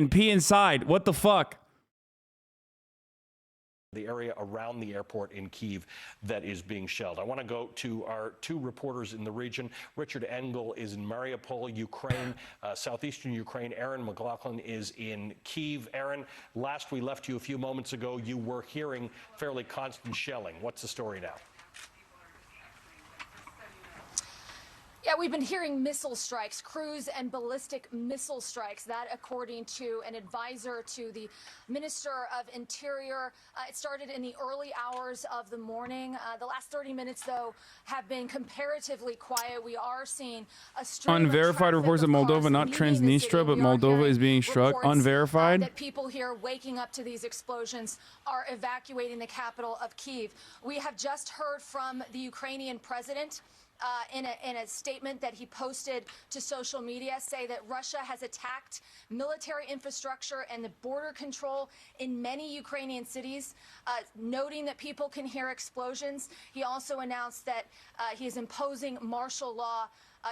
and pee inside. What the fuck? The area around the airport in Kyiv that is being shelled. I want to go to our two reporters in the region. Richard Engel is in Mariupol, Ukraine, southeastern Ukraine. Aaron McLaughlin is in Kyiv. Aaron, last we left you a few moments ago, you were hearing fairly constant shelling. What's the story now? Yeah, we've been hearing missile strikes, cruise and ballistic missile strikes. That, according to an advisor to the Minister of Interior. It started in the early hours of the morning. The last 30 minutes, though, have been comparatively quiet. We are seeing a stream unverified of reports of Moldova, not Transnistria, but Moldova is being struck. Unverified. That people here waking up to these explosions are evacuating the capital of Kyiv. We have just heard from the Ukrainian president. In a statement that he posted to social media, say that Russia has attacked military infrastructure and the border control in many Ukrainian cities, noting that people can hear explosions. He also announced that he is imposing martial law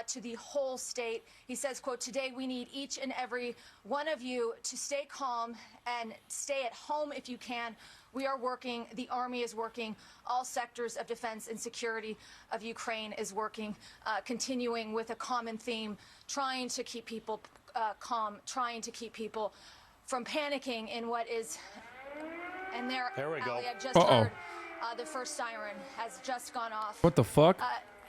to the whole state. He says, quote, "Today we need each and every one of you to stay calm and stay at home if you can. We are working, the army is working, all sectors of defense and security of Ukraine is working," continuing with a common theme, trying to keep people calm, trying to keep people from panicking in what is, and there we go. I've just heard the first siren has just gone off. What the fuck?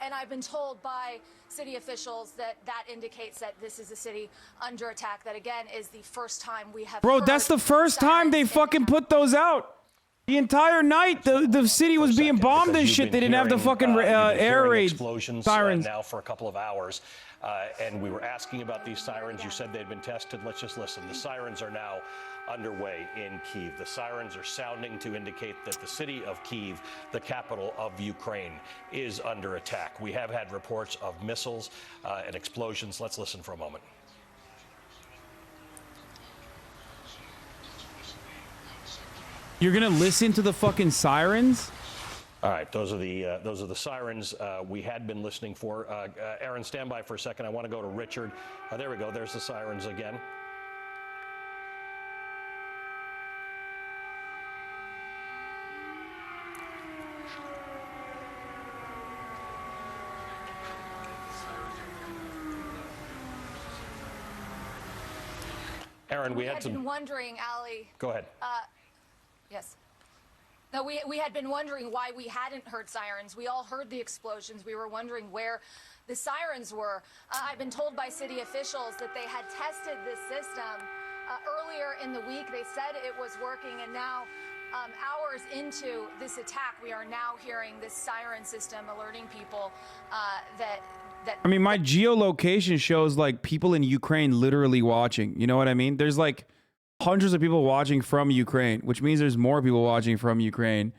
And I've been told by city officials that that indicates that this is a city under attack. That, again, is the first time we have Bro, that's the first time they fucking put those out. The entire night, the city was being bombed and shit. They didn't have the fucking air raid sirens. Now for a couple of hours, and we were asking about these sirens. You said they'd been tested. Let's just listen. The sirens are now underway in Kyiv. The sirens are sounding to indicate that the city of Kyiv, the capital of Ukraine, is under attack. We have had reports of missiles and explosions. Let's listen for a moment. You're gonna listen to the fucking sirens? All right, those are the sirens we had been listening for. Aaron, stand by for a second. I want to go to Richard. There we go. There's the sirens again. Aaron, we had been wondering, Ali. Go ahead. Yes. No, we had been wondering why we hadn't heard sirens. We all heard the explosions. We were wondering where the sirens were. I've been told by city officials that they had tested this system earlier in the week. They said it was working, and now, hours into this attack, we are now hearing this siren system alerting people that I mean, my geolocation shows like people in Ukraine literally watching. You know what I mean? There's like hundreds of people watching from Ukraine, which means there's more people watching from Ukraine.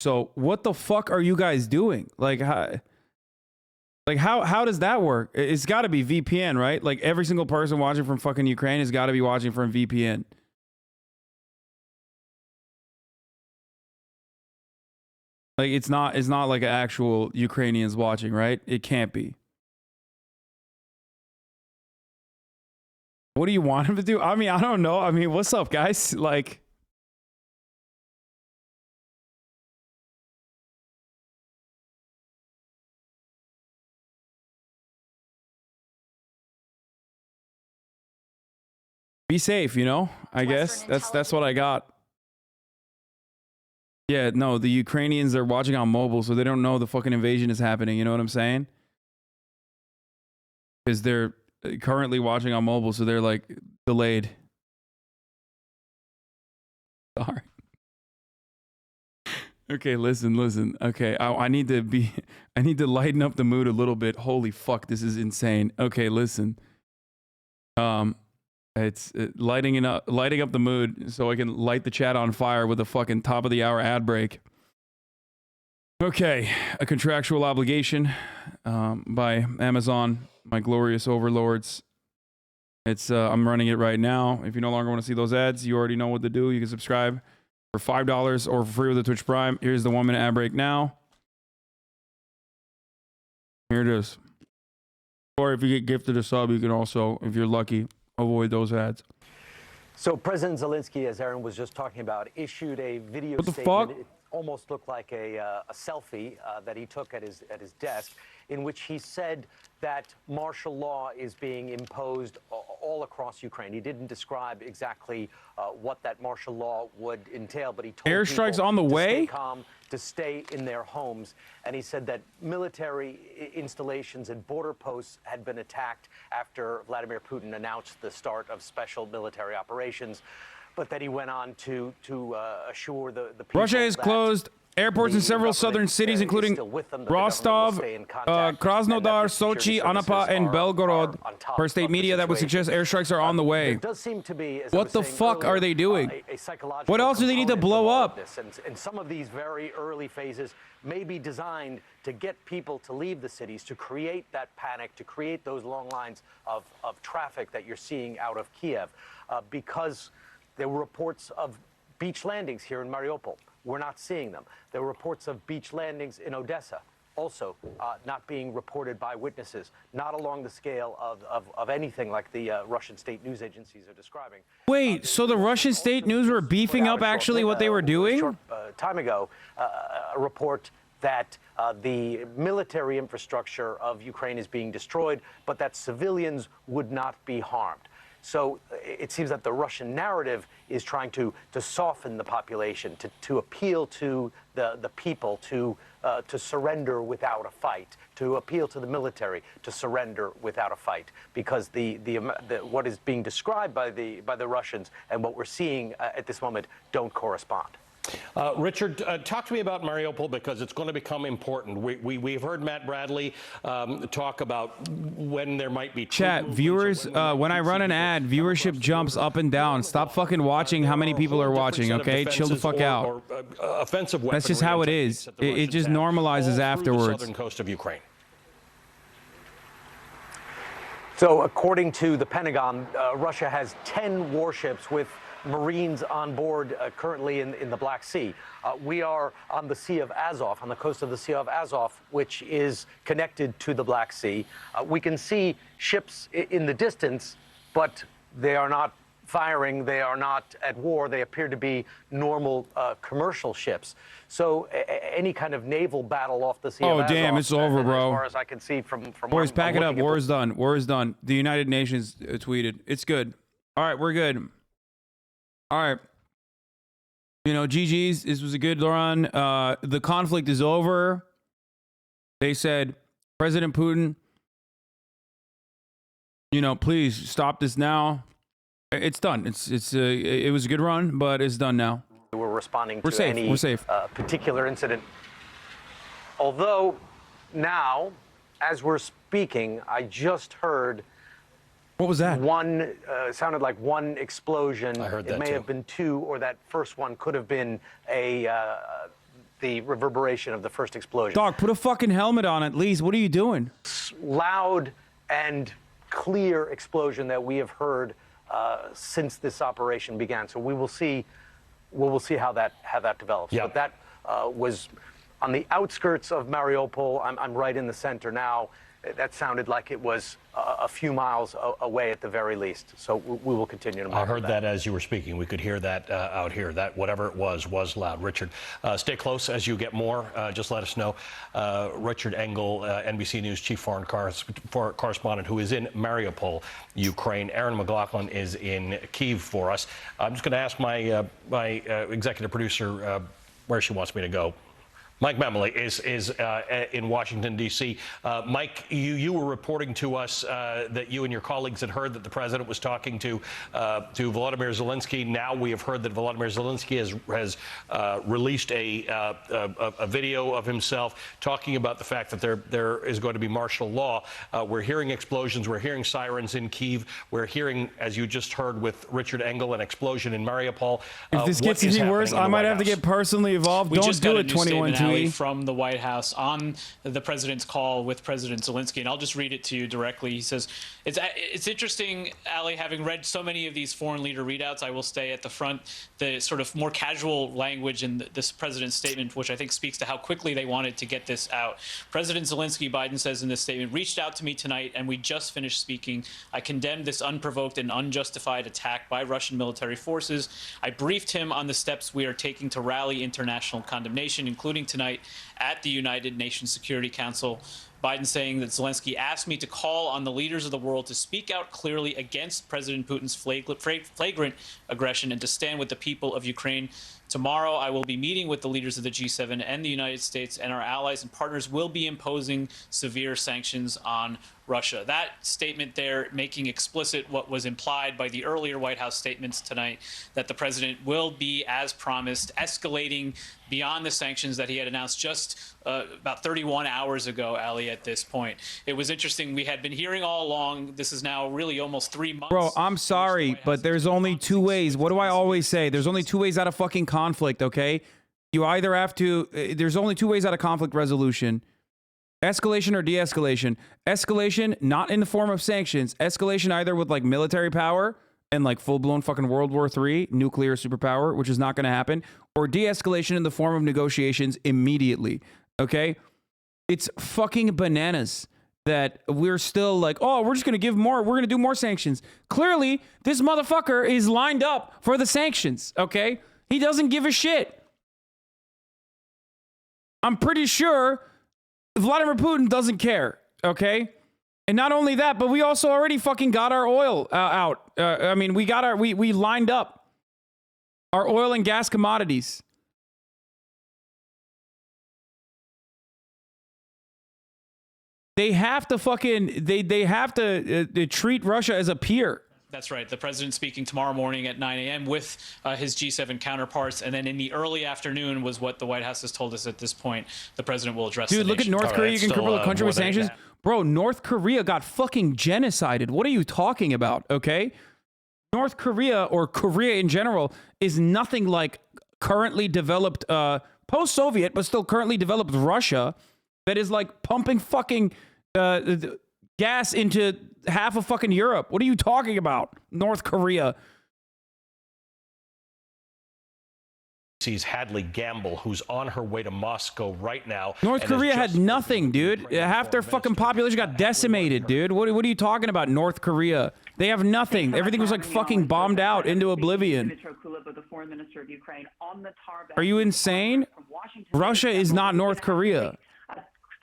So what the fuck are you guys doing? Like how does that work? It's got to be VPN, right? Like every single person watching from fucking Ukraine has got to be watching from VPN. Like it's not like actual Ukrainians watching, right? It can't be. What do you want him to do? I mean, I don't know. I mean, what's up, guys? Like, be safe, you know? I guess that's what I got. Yeah, no, the Ukrainians are watching on mobile, so they don't know the fucking invasion is happening. You know what I'm saying? Because they're currently watching on mobile, so they're like delayed. Sorry. Okay, listen. Okay, I need to lighten up the mood a little bit. Holy fuck, this is insane. Okay, listen. It's lighting up the mood so I can light the chat on fire with a fucking top of the hour ad break. Okay, a contractual obligation by Amazon, my glorious overlords. It's I'm running it right now. If you no longer want to see those ads, you already know what to do. You can subscribe for $5 or for free with the Twitch Prime. Here's the 1 minute ad break now. Here it is. Or if you get gifted a sub, you can also, if you're lucky, avoid those ads. So President Zelensky, as Aaron was just talking about, issued a video What the statement. fuck? It almost looked like a selfie that he took at his desk, in which he said that martial law is being imposed all across Ukraine. He didn't describe exactly what that martial law would entail, but he told Airstrikes people on the to way? stay calm, to stay in their homes. And he said that military installations and border posts had been attacked after Vladimir Putin announced the start of special military operations, but that he went on to assure the people Russia has that closed airports in the several government, southern cities, is including still with them, that the government will Rostov, stay in contact, and that Krasnodar, the security Sochi, Anapa, services and are Belgorod. on top Per state of the media, that would situation. suggest airstrikes are on the way. There does seem to be, as I What was the saying fuck are earlier, they doing? a psychological What else do they need to component blow of all of up? this. And some of these very early phases may be designed to get people to leave the cities, to create that panic, to create those long lines of traffic that you're seeing out of Kiev, because there were reports of beach landings here in Mariupol. We're not seeing them. There were reports of beach landings in Odessa, also not being reported by witnesses, not along the scale of anything like the Russian state news agencies are describing. Wait, so the Russian state news were beefing up actually what they were doing? A short time ago, a report that the military infrastructure of Ukraine is being destroyed, but that civilians would not be harmed. So it seems that the Russian narrative is trying to soften the population, to appeal to the people to surrender without a fight, to appeal to the military to surrender without a fight, because what is being described by the Russians and what we're seeing at this moment don't correspond. Richard, talk to me about Mariupol, because it's going to become important. We've heard Matt Bradley talk about when there might be Chat, viewers, when I run an ad, viewership jumps up and down. Stop fucking watching how many people are watching, okay? Chill the fuck out. Offensive That's just how it is. It just normalizes afterwards. The southern coast of Ukraine. So according to the Pentagon, Russia has 10 warships with Marines on board currently in the Black Sea. We are on the Sea of Azov, on the coast of the Sea of Azov, which is connected to the Black Sea. We can see ships in the distance, but they are not firing. They are not at war. They appear to be normal commercial ships. So any kind of naval battle off the Sea of Azov, damn, it's over, bro. As far as I can see from Boys, where I'm pack it up. looking at War is done. War is done. The United Nations tweeted. It's good. All right, we're good. All right. You know, GG's. This was a good run. The conflict is over. They said, President Putin, you know, please stop this now. It's done. It was a good run, but it's done now. We're responding to safe. any We're safe. Particular incident. Although now, as we're speaking, I just heard What was that? one, sounded like one explosion. I heard that It may too. have been two, or that first one could have been the reverberation of the first explosion. Dog, put a fucking helmet on at least. What are you doing? Loud and clear explosion that we have heard since this operation began. So we will see how that develops. Yeah. But that was on the outskirts of Mariupol. I'm right in the center now. That sounded like it was a few miles away at the very least. So we will continue to monitor I heard that as you were speaking. We could hear that out here. That whatever it was loud. Richard, stay close as you get more. Just let us know. Richard Engel, NBC News chief foreign correspondent, who is in Mariupol, Ukraine. Aaron McLaughlin is in Kyiv for us. I'm just going to ask my executive producer where she wants me to go. Mike Memley is in Washington, D.C. Mike, you were reporting to us that you and your colleagues had heard that the president was talking to Volodymyr Zelensky. Now we have heard that Volodymyr Zelensky has released a video of himself talking about the fact that there is going to be martial law. We're hearing explosions. We're hearing sirens in Kyiv. We're hearing, as you just heard with Richard Engel, an explosion in Mariupol. If this gets any worse, I might have to get personally involved. Don't do it, 21 Team. Ali, from the White House on the president's call with President Zelensky, and I'll just read it to you directly. He says, it's interesting, Ali, having read so many of these foreign leader readouts, I will stay at the front, the sort of more casual language in this president's statement, which I think speaks to how quickly they wanted to get this out. President Zelensky, Biden says in this statement, reached out to me tonight, and we just finished speaking. I condemned this unprovoked and unjustified attack by Russian military forces. I briefed him on the steps we are taking to rally international condemnation, including tonight at the United Nations Security Council. Biden saying that Zelensky asked me to call on the leaders of the world to speak out clearly against President Putin's flagrant aggression and to stand with the people of Ukraine. Tomorrow, I will be meeting with the leaders of the G7 and the United States, and our allies and partners will be imposing severe sanctions on Russia. That statement there making explicit what was implied by the earlier White House statements tonight, that the president will be, as promised, escalating beyond the sanctions that he had announced just about 31 hours ago, Ali, at this point. It was interesting. We had been hearing all along, this is now really almost 3 months. Bro, I'm sorry, but there's only two ways. What do I always say? There's only two ways out of fucking conflict, okay? You either have to, there's only two ways out of conflict resolution. Escalation or de-escalation. Escalation, not in the form of sanctions. Escalation either with like military power and like full-blown fucking World War III, nuclear superpower, which is not going to happen, or de-escalation in the form of negotiations immediately, okay? It's fucking bananas that we're still like, oh, we're just going to give more, we're going to do more sanctions. Clearly, this motherfucker is lined up for the sanctions, okay? He doesn't give a shit. I'm pretty sure Vladimir Putin doesn't care, okay? And not only that, but we also already fucking got our oil out. I mean, we lined up our oil and gas commodities. They have to fucking, they have to treat Russia as a peer. That's right. The president speaking tomorrow morning at 9 a.m. with his G7 counterparts. And then in the early afternoon was what the White House has told us at this point. The president will address the Dude, look at nation. North Korea. You can cripple a country with sanctions. that. Bro, North Korea got fucking genocided. What are you talking about, okay? North Korea, or Korea in general, is nothing like currently developed, post-Soviet, but still currently developed Russia that is like pumping fucking gas into half of fucking Europe. What are you talking about? North Korea. Sees Hadley Gamble, who's on her way to Moscow right now. North Korea had nothing, dude. Half their fucking population got decimated, dude. What are you talking about, North Korea? They have nothing. Everything was like fucking bombed out into oblivion. Are you insane? Russia is not North Korea.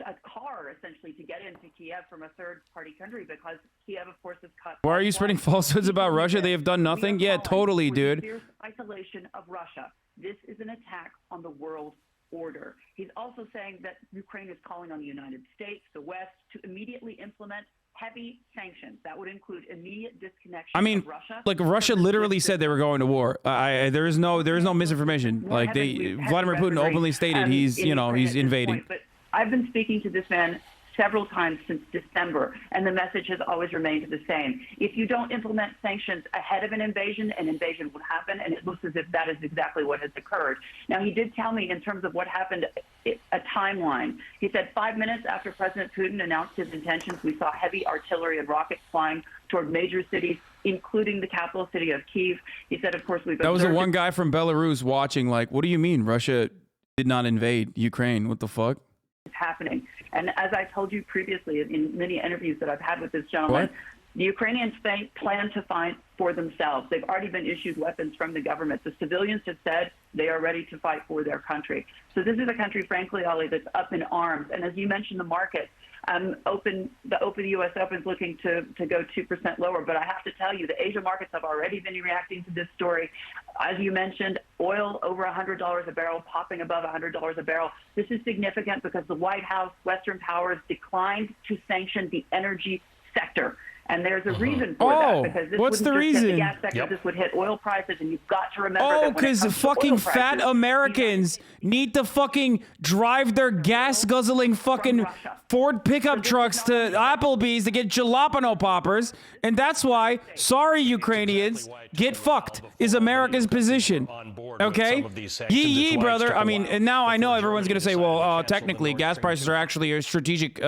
A car essentially to get into Kiev from a third-party country because Kiev, of course, is cut. Why are you spreading falsehoods about Russia? They have done nothing. Yeah, totally, dude. Fierce isolation of Russia. This is an attack on the world order. He's also saying that Ukraine is calling on the United States, the West, to immediately implement heavy sanctions. That would include immediate disconnection. I mean, of Russia. like Russia literally said they were going to war. There is no misinformation. Like Vladimir Putin openly stated he's invading. But I've been speaking to this man several times since December, and the message has always remained the same. If you don't implement sanctions ahead of an invasion would happen, and it looks as if that is exactly what has occurred. Now, he did tell me in terms of what happened, a timeline. He said 5 minutes after President Putin announced his intentions, we saw heavy artillery and rockets flying toward major cities, including the capital city of Kyiv. He said, of course, that was the one guy from Belarus watching, like, what do you mean Russia did not invade Ukraine? What the fuck? Happening. And as I told you previously in many interviews that I've had with this gentleman, the Ukrainians plan to fight for themselves. They've already been issued weapons from the government. The civilians have said they are ready to fight for their country. So this is a country, frankly, Ali, that's up in arms. And as you mentioned, the market, the U.S. Open is looking to go 2% lower. But I have to tell you, the Asia markets have already been reacting to this story. As you mentioned, oil over $100 a barrel, popping above $100 a barrel. This is significant because the White House, Western powers declined to sanction the energy sector. And there's a reason for that, because this what's wouldn't the just hit reason? the gas sector, this would hit oil prices, and you've got to remember Oh, that when it because comes to fucking oil fat prices, Americans need to fucking drive their gas-guzzling fucking Russia. Ford pickup trucks to Applebee's to get jalapeno poppers, and that's why, sorry Ukrainians, get fucked is America's position. Okay? Yee, brother. I mean, and now I know everyone's going to say, well, technically, gas prices are actually a strategic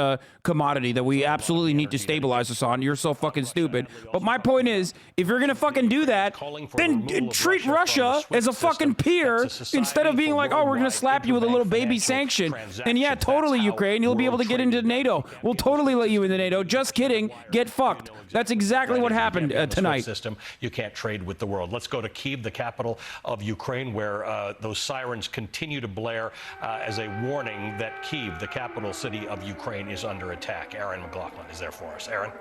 commodity that we absolutely need to stabilize us on. You're so fucking stupid. But my point is, if you're going to fucking do that, then treat Russia as a fucking peer instead of being like, oh, we're going to slap you with a little baby sanction. And yeah, totally, Ukraine, you'll be able to get into NATO. We'll totally let you into NATO. Just kidding. Get fucked. That's exactly what happened tonight. System, you can't trade with the world. Let's go to Kyiv, the capital of Ukraine, where those sirens continue to blare as a warning that Kyiv, the capital city of Ukraine, is under attack. Aaron McLaughlin is there for us. Aaron?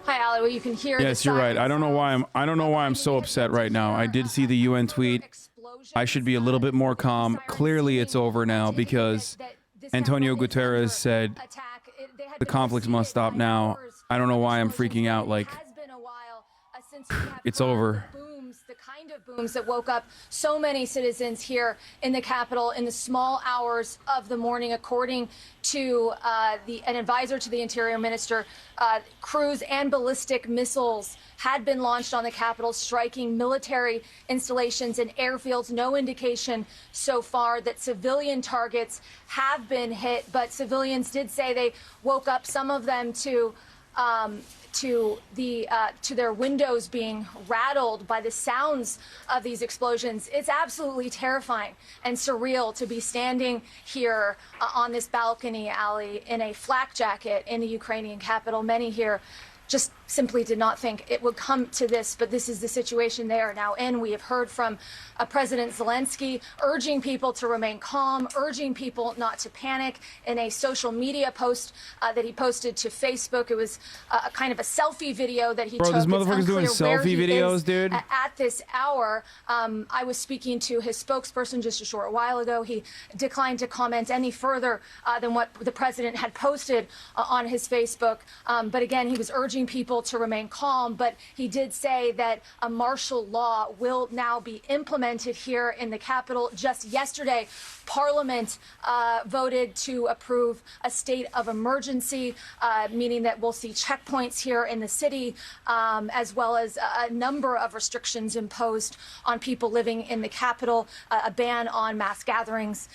Hi, Ali. Well, you can hear. Yes, you're right. I don't know why I'm so upset right now. I did see the UN tweet. I should be a little bit more calm. Clearly, it's over now because Antonio Guterres said the conflicts must stop now. I don't know why I'm freaking out. Like, it's over. The kind of booms that woke up so many citizens here in the capital in the small hours of the morning, according to an advisor to the Interior Minister. Cruise and ballistic missiles had been launched on the capital, striking military installations and airfields. No indication so far that civilian targets have been hit, but civilians did say they woke up, some of them, to their windows being rattled by the sounds of these explosions. It's absolutely terrifying and surreal to be standing here on this balcony, Ali, in a flak jacket in the Ukrainian capital. Many here just simply did not think it would come to this, but this is the situation they are now in. We have heard from President Zelensky urging people to remain calm, urging people not to panic. In a social media post that he posted to Facebook, it was a kind of a selfie video that he took. Bro, this motherfucker's doing selfie videos, dude. At this hour, I was speaking to his spokesperson just a short while ago. He declined to comment any further than what the president had posted on his Facebook. But again, he was urging people to remain calm, but he did say that a martial law will now be implemented here in the capital. Just yesterday, Parliament voted to approve a state of emergency, meaning that we'll see checkpoints here in the city, as well as a number of restrictions imposed on people living in the capital, a ban on mass gatherings,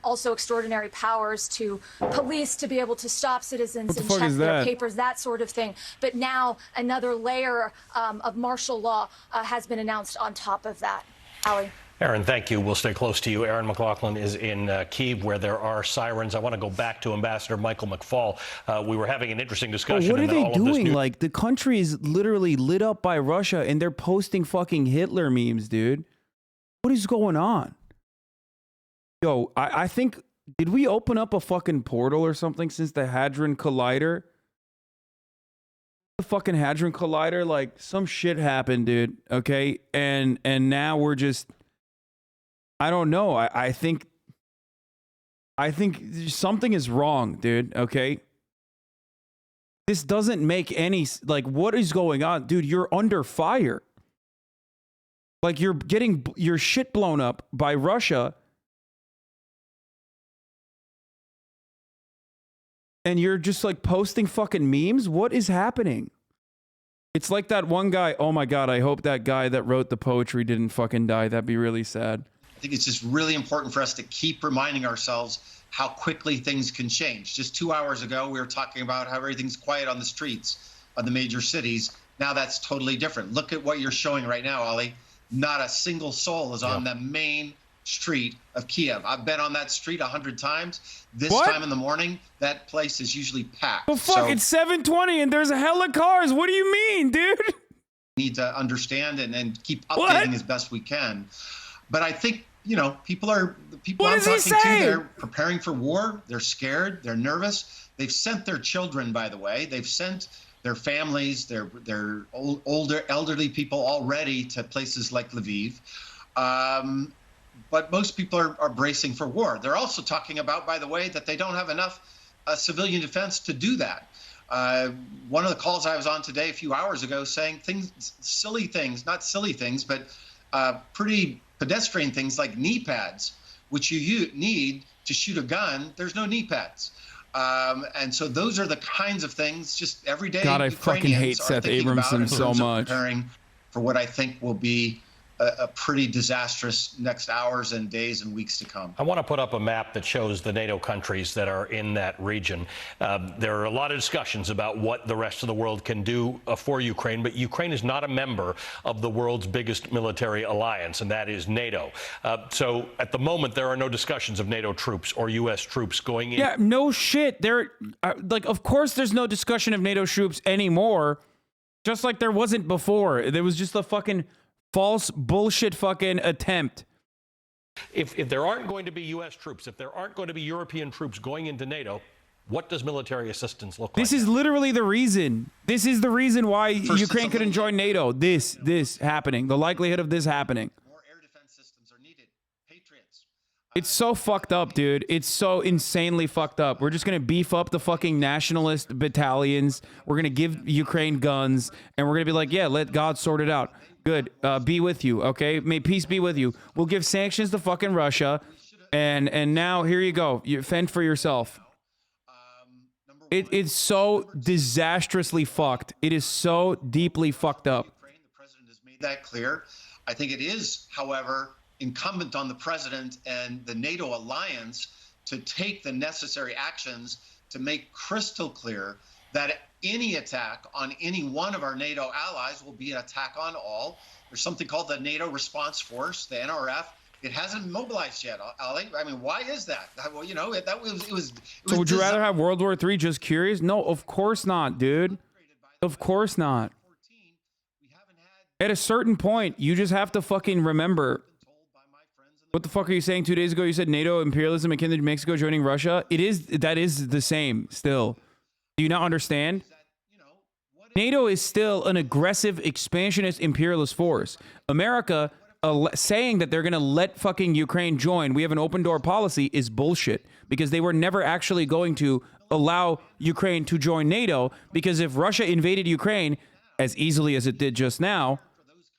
also extraordinary powers to police to be able to stop citizens and check their papers, that sort of thing. But now another layer of martial law has been announced on top of that. Ali. Aaron, thank you. We'll stay close to you. Aaron McLaughlin is in Kyiv, where there are sirens. I want to go back to Ambassador Michael McFaul. We were having an interesting discussion. What are they doing? Like, the country is literally lit up by Russia, and they're posting fucking Hitler memes, dude. What is going on? Yo, I think, did we open up a fucking portal or something since the Hadron Collider? The fucking Hadron Collider, like, some shit happened, dude. Okay, and now we're just, I don't know. I think something is wrong, dude. Okay, this doesn't make any, like, what is going on, dude? You're under fire. Like, you're getting your shit blown up by Russia, and you're just like posting fucking memes? What is happening? It's like that one guy. Oh my God, I hope that guy that wrote the poetry didn't fucking die. That'd be really sad. I think it's just really important for us to keep reminding ourselves how quickly things can change. Just 2 hours ago, we were talking about how everything's quiet on the streets of the major cities. Now that's totally different. Look at what you're showing right now, Ali. Not a single soul is on the main street of Kiev. I've been on that street 100 times. This time in the morning, that place is usually packed. Well, fuck, it's 7:20 and there's a hella cars. What do you mean, dude? We need to understand and keep updating as best we can. But I think, you know, people I'm talking to, they're preparing for war. They're scared. They're nervous. They've sent their children, by the way. They've sent their families, their older, elderly people already to places like Lviv. But most people are bracing for war. They're also talking about, by the way, that they don't have enough civilian defense to do that. One of the calls I was on today a few hours ago saying silly things, not silly things, but pretty pedestrian things like knee pads, which you need to shoot a gun. There's no knee pads. And so those are the kinds of things just every day. God, I fucking hate Seth Abramson so much. Preparing for what I think will be a pretty disastrous next hours and days and weeks to come. I want to put up a map that shows the NATO countries that are in that region. There are a lot of discussions about what the rest of the world can do for Ukraine, but Ukraine is not a member of the world's biggest military alliance, and that is NATO. So at the moment, there are no discussions of NATO troops or U.S. troops going in. Yeah, no shit. There, like, of course, there's no discussion of NATO troops anymore. Just like there wasn't before. There was just a fucking false bullshit fucking attempt. If there aren't going to be U.S. troops, if there aren't going to be European troops going into NATO, what does military assistance look like? This is literally the reason. This is the reason why Ukraine couldn't join NATO. This happening. The likelihood of this happening. More air defense systems are needed. Patriots. It's so fucked up, dude. It's so insanely fucked up. We're just going to beef up the fucking nationalist battalions. We're going to give Ukraine guns, and we're going to be like, yeah, let God sort it out. Good. Be with you, okay? May peace be with you. We'll give sanctions to fucking Russia, and now here you go. You fend for yourself. It's so disastrously fucked. It is so deeply fucked up. Ukraine, the president has made that clear. I think it is, however, incumbent on the president and the NATO alliance to take the necessary actions to make crystal clear that any attack on any one of our NATO allies will be an attack on all. There's something called the NATO Response Force, the NRF. It hasn't mobilized yet, Ali. I mean, why is that? Well, you know, it was. So would you rather have World War III? Just curious? No, of course not, dude. Of course not. At a certain point, you just have to fucking remember. What the fuck are you saying 2 days ago? You said NATO imperialism akin to Mexico joining Russia. That is the same still. Do you not understand? NATO is still an aggressive, expansionist, imperialist force. America saying that they're going to let fucking Ukraine join, we have an open door policy, is bullshit. Because they were never actually going to allow Ukraine to join NATO. Because if Russia invaded Ukraine as easily as it did just now,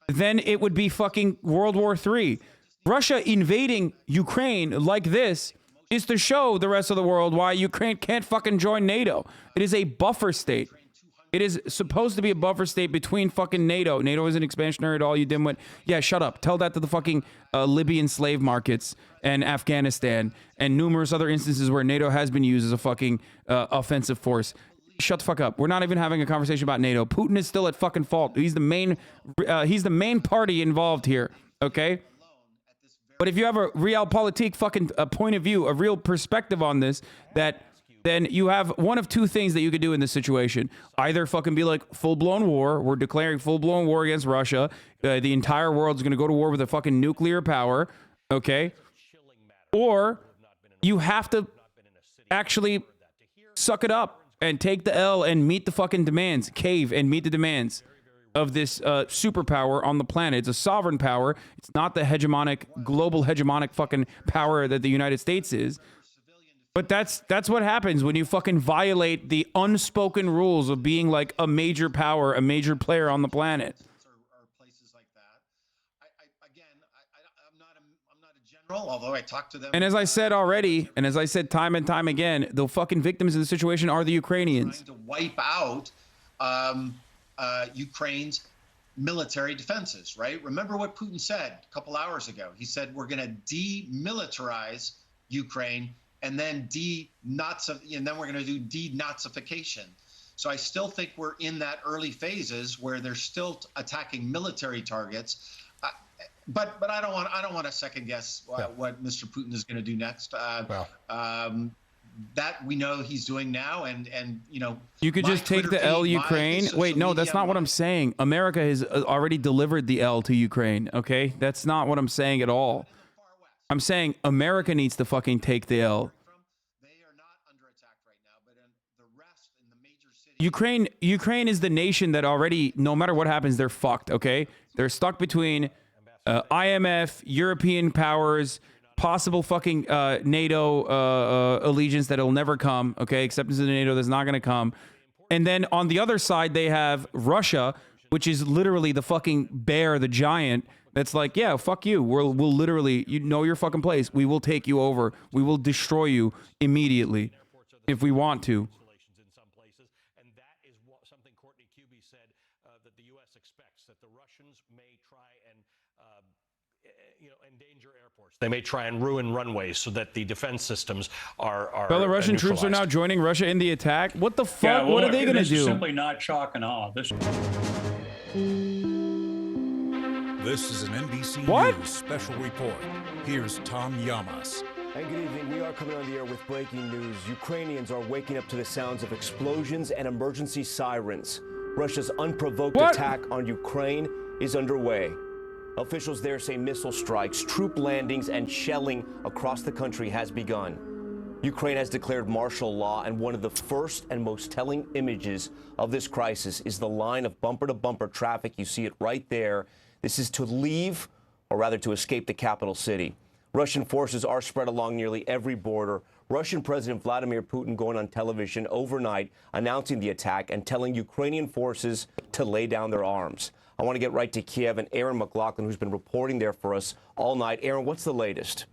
then it would be fucking World War III. Russia invading Ukraine like this is to show the rest of the world why Ukraine can't fucking join NATO. It is a buffer state. It is supposed to be a buffer state between fucking NATO. NATO isn't expansionary at all, you dimwit. Yeah, shut up. Tell that to the fucking Libyan slave markets and Afghanistan and numerous other instances where NATO has been used as a fucking offensive force. Shut the fuck up. We're not even having a conversation about NATO. Putin is still at fucking fault. He's the main party involved here, okay? But if you have a realpolitik fucking point of view, a real perspective on this, then you have one of two things that you could do in this situation. Either fucking be like, full-blown war. We're declaring full-blown war against Russia. The entire world's going to go to war with a fucking nuclear power, okay? Or you have to actually suck it up and take the L and meet the fucking demands. Cave and meet the demands of this superpower on the planet. It's a sovereign power. It's not the global hegemonic fucking power that the United States is. But that's what happens when you fucking violate the unspoken rules of being like a major power, a major player on the planet. Although I talked to them. And as I said already, and as I said time and time again, the fucking victims of the situation are the Ukrainians. To wipe out Ukraine's military defenses, right? Remember what Putin said a couple hours ago. He said, we're going to demilitarize Ukraine and then we're going to do denazification. So I still think we're in that early phases where they're still attacking military targets. But I don't want to second guess what Mr. Putin is going to do next. That we know he's doing now, and you know, you could just take the L Ukraine. Wait, no, that's not what I'm saying. America has already delivered the L to Ukraine. Okay, that's not what I'm saying at all. I'm saying America needs to fucking take the L. They are not under attack right now, but in the rest in the major cities. Ukraine is the nation that already, no matter what happens, they're fucked. Okay, they're stuck between IMF, European powers, possible fucking NATO allegiance that'll never come. Okay, acceptance of the NATO that's not going to come. And then on the other side, they have Russia, which is literally the fucking bear, the giant. That's like, yeah, fuck you. We'll literally, you know your fucking place. We will take you over. We will destroy you immediately if we want to. In some places, and that is something Courtney Kube said that the U.S. expects, that the Russians may try and endanger airports. They may try and ruin runways so that the defense systems are Belarusian troops are now joining Russia in the attack. What the fuck? Yeah, well, what are they going to This do? is simply not shock and awe. This is an NBC News special report. Here's Tom Yamas. And good evening. We are coming on the air with breaking news. Ukrainians are waking up to the sounds of explosions and emergency sirens. Russia's unprovoked attack on Ukraine is underway. Officials there say missile strikes, troop landings, and shelling across the country has begun. Ukraine has declared martial law, and one of the first and most telling images of this crisis is the line of bumper-to-bumper traffic. You see it right there. This is to leave, or rather to escape the capital city. Russian forces are spread along nearly every border. Russian President Vladimir Putin going on television overnight announcing the attack and telling Ukrainian forces to lay down their arms. I want to get right to Kiev and Aaron McLaughlin, who's been reporting there for us all night. Aaron, what's the latest?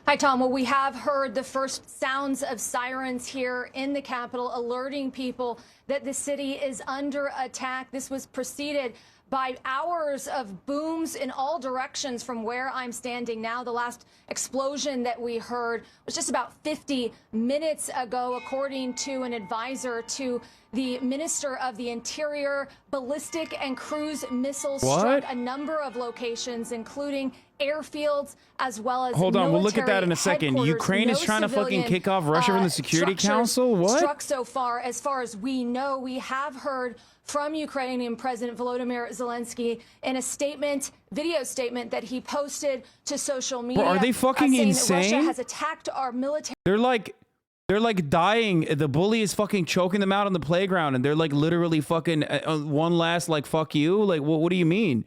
Hi, Tom. Well, we have heard the first sounds of sirens here in the capital, alerting people that the city is under attack. This was preceded by hours of booms in all directions from where I'm standing now. The last explosion that we heard was just about 50 minutes ago, according to an advisor to the Minister of the Interior. Ballistic and cruise missiles struck a number of locations, including airfields as well as Hold on, we'll look at that in a second. Ukraine is trying to fucking kick off Russia from the Security Council? What? Struck so far, as we know. We have heard from Ukrainian President Volodymyr Zelensky in a statement, video statement that he posted to social media. Bro, are they fucking insane? Russia has attacked our military. They're like dying. The bully is fucking choking them out on the playground, and they're like literally fucking one last like fuck you. Like what do you mean?